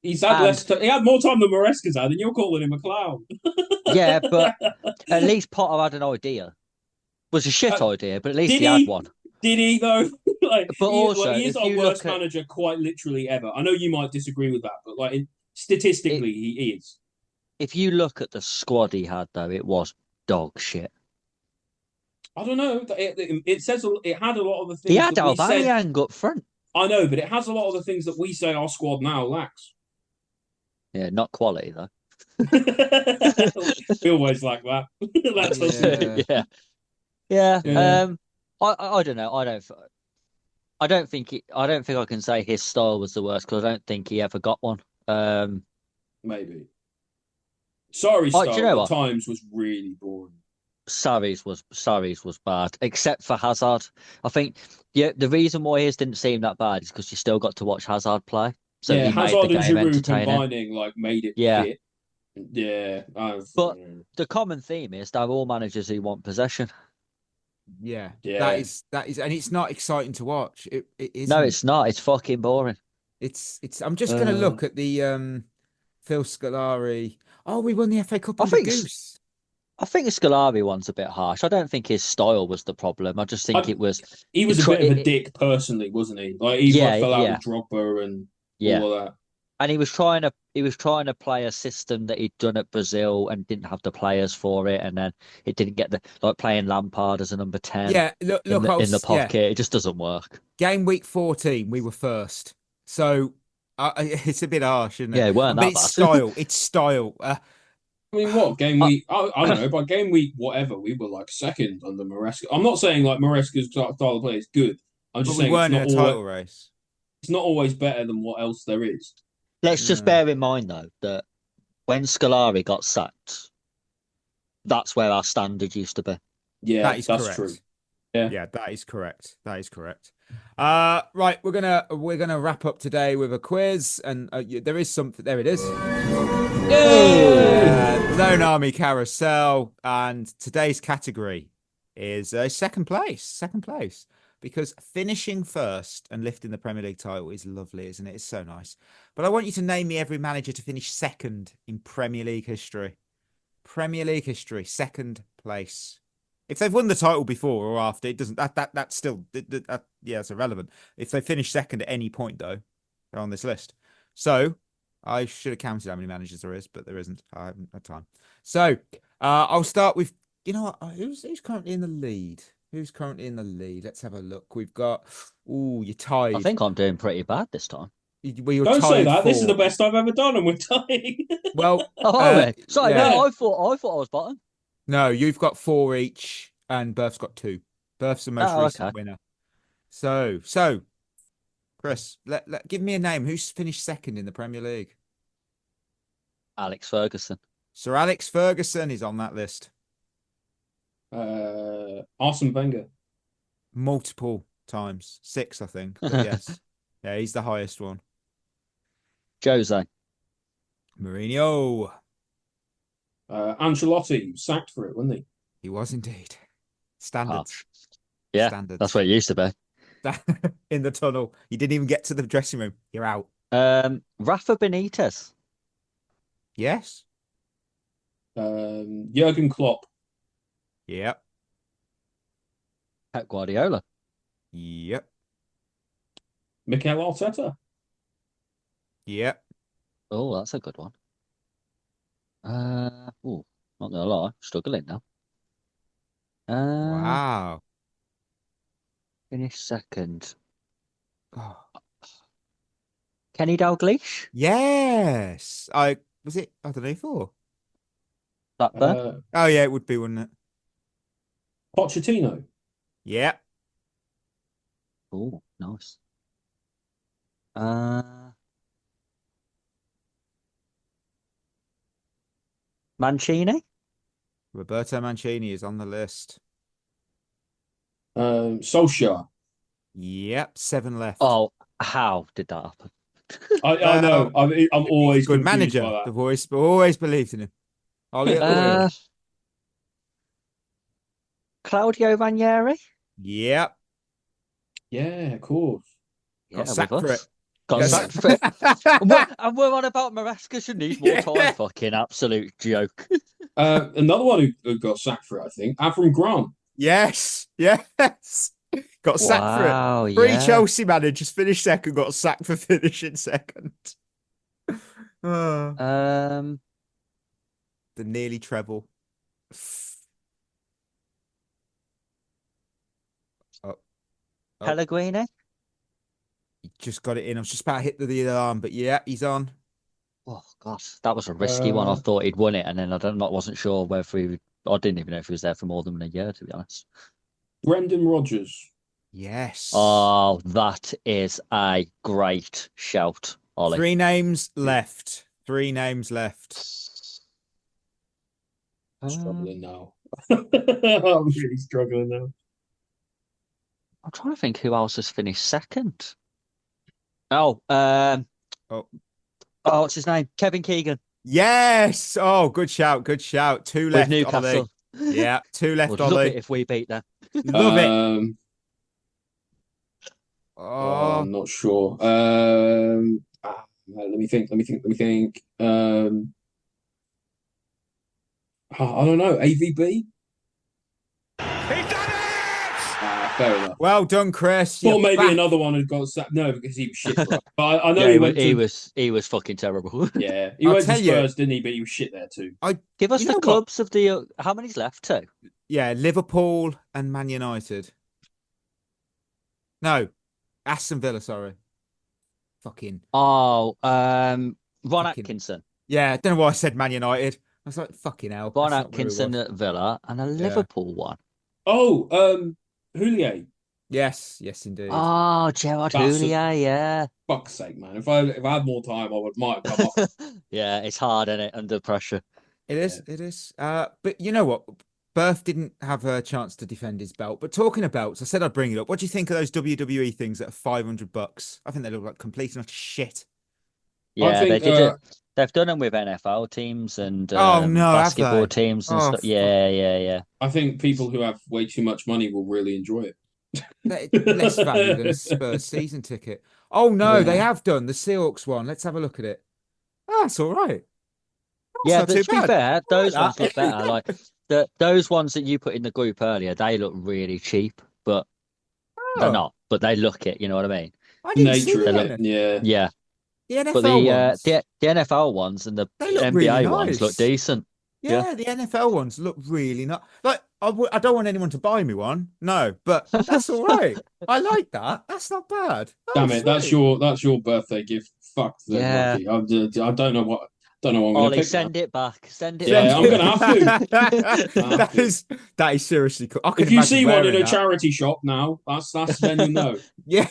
he's had less. He had more time than Maresca's had, and you're calling him a clown. Yeah, but at least Potter had an idea. It was a shit idea, but at least he had one. Did he though? But also, he is our worst manager, quite literally ever. I know you might disagree with that, but statistically, he is. If you look at the squad he had, though, it was dog shit. I don't know. It says it had a lot of the things. He had Aubameyang up front. I know, but it has a lot of the things that we say our squad now lacks. Yeah, not quality though. We always like that. That's yeah. I don't know. I don't think I can say his style was the worst because I don't think he ever got one. Maybe. Sorry, style do you know at times was really boring. Sarri's was bad, except for Hazard. I think the reason why his didn't seem that bad is because you still got to watch Hazard play. So he Hazard made the game and Giroud entertaining. combining made it fit. Yeah. But the common theme is they're all managers who want possession. Yeah. That is, and it's not exciting to watch. It isn't. No, it's not. It's fucking boring. It's. I'm just gonna look at the Phil Scolari. Oh, we won the FA Cup under Goose. I think the Scolari one's a bit harsh. I don't think his style was the problem. I just think it was. He was a bit of a dick personally, wasn't he? He fell out with Drogba and all of that. And he was trying to play a system that he'd done at Brazil and didn't have the players for it, and then it didn't get playing Lampard as a number 10. Yeah, look in the pocket. Yeah. It just doesn't work. Game week 14, we were first, so it's a bit harsh, isn't it? Yeah, it weren't that bad. It's style. I mean, what game week? I don't know. By game week, whatever, we were second under Maresca. I'm not saying Maresca's style of play is good. I'm just saying we weren't in a title race. It's not always better than what else there is. Let's just bear in mind though that when Scolari got sacked, that's where our standard used to be. Yeah, that's correct. True. Yeah, that is correct. Right, we're gonna wrap up today with a quiz, and there is something. There it is. Lone Army Carousel, and today's category is second place, because finishing first and lifting the Premier League title is lovely, isn't it? It's so nice. But I want you to name me every manager to finish second in Premier League history. Premier League history, second place. If they've won the title before or after, it doesn't. That's still it's irrelevant. If they finish second at any point, though, they're on this list. So I should have counted how many managers there is, but there isn't. I haven't had time. So I'll start with who's currently in the lead. Who's currently in the lead? Let's have a look. We've got. You're tied. I think I'm doing pretty bad this time. Don't say that. This is the best I've ever done, and we're tied. Well, sorry, no, I thought I was bottom. No, you've got 4 each, and Berth's got 2. Berth's the most recent winner. So, Chris, give me a name. Who's finished second in the Premier League? Alex Ferguson. Sir Alex Ferguson is on that list. Arsene Wenger. Multiple times. 6, I think. But yes. Yeah, he's the highest one. Jose. Mourinho. Ancelotti sacked for it, wasn't he? He was indeed. Standards. Yeah, Standards. That's what it used to be. In the tunnel. You didn't even get to the dressing room. You're out. Rafa Benitez. Yes. Jurgen Klopp. Yep. Pep Guardiola. Yep. Mikel Arteta. Yep. Oh, that's a good one. Not gonna lie, struggling now. Wow. Finish second. Oh. Kenny Dalglish? Yes. I don't know, 4. Blackburn? Oh yeah, it would be, wouldn't it? Pochettino. Yep. Oh, nice. Mancini? Roberto Mancini is on the list. Solskjaer. Yep, 7 left. Oh, how did that happen? I know. I'm always good confused manager. by that. The voice always believed in him. Ollie at the wheel. Claudio Ranieri? Yep. Yeah, of course. Got sacked for it. Got Yes. sacked for it. And we're on about Maresca who needs more time. Yeah. Fucking absolute joke. Another one who got sacked for it, I think. Avram Grant. Yes. Got sacked for it. 3 Chelsea managers finished second, got sacked for finishing second. The nearly treble. Pellegrini? He just got it in. I was just about to hit the alarm, but yeah, he's on. Oh god, that was a risky one. I thought he'd won it, and then wasn't sure whether I didn't even know if he was there for more than a year, to be honest. Brendan Rodgers. Yes. Oh, that is a great shout, Ollie. 3 names left. I'm struggling now. I'm really struggling now. I'm trying to think who else has finished second. Oh, what's his name? Kevin Keegan. Yes. Oh, good shout. 2 left. With Newcastle. Ollie. Yeah, 2 left. Would Ollie. love it if we beat them. Love it. I'm not sure. Let me think. I don't know. AVB? Fair enough. Well done, Chris. Thought maybe another one had got sacked. No, because he was shit. But I know he was fucking terrible. Yeah, he went to Spurs, didn't he? But he was shit there too. Give us the clubs of the. How many's left? 2. Yeah, Liverpool and Man United. No, Aston Villa. Sorry. Fucking. Oh, Ron Atkinson. Yeah, I don't know why I said Man United. I was like, fucking hell. Ron Atkinson at Villa and a Liverpool one. Oh, Houllier. Yes, indeed. Oh, Gerard Houllier, yeah. Fuck's sake, man! If I had more time, might have come up. Yeah, it's hard, isn't it? Under pressure. It is. But you know what? Berth didn't have a chance to defend his belt. But talking of belts, I said I'd bring it up. What do you think of those WWE things that are $500? I think they look like complete and utter shit. Yeah, they did it. They've done them with NFL teams and basketball teams and stuff. Yeah. I think people who have way too much money will really enjoy it. Less value than a Spurs season ticket. Oh no, they have done the Seahawks one. Let's have a look at it. That's all right. But to be fair, those ones look better. Like those ones that you put in the group earlier, they look really cheap, but they're not. But they look it. You know what I mean? I didn't see that. Yeah. The NFL but ones. The NFL ones and the NBA really ones look decent. Yeah, the NFL ones look really nice. Like, I don't want anyone to buy me one. No, but that's all right. I like that. That's not bad. Damn it, that's your birthday gift. Fuck them. Yeah. I don't know what I'm going to pick. Send it back. Send it back. I'm going to have to. That is seriously cool. If you see one in a charity shop now, that's then you know. Yeah.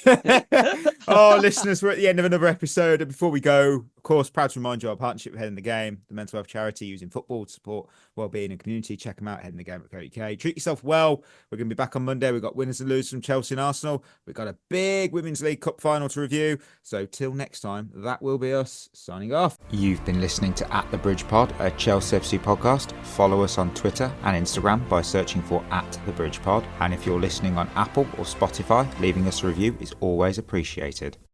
Oh, listeners, we're at the end of another episode. And before we go, of course, proud to remind you our partnership with Head in the Game, the mental health charity using football to support wellbeing and community. Check them out, headinthegame.co.uk. Treat yourself well. We're going to be back on Monday. We've got winners and losers from Chelsea and Arsenal. We've got a big Women's League Cup final to review. So till next time, that will be us signing off. You've been listening to At the Bridge Pod, a Chelsea FC podcast. Follow us on Twitter and Instagram by searching for At the Bridge Pod. And if you're listening on Apple or Spotify, leaving us a review is always appreciated.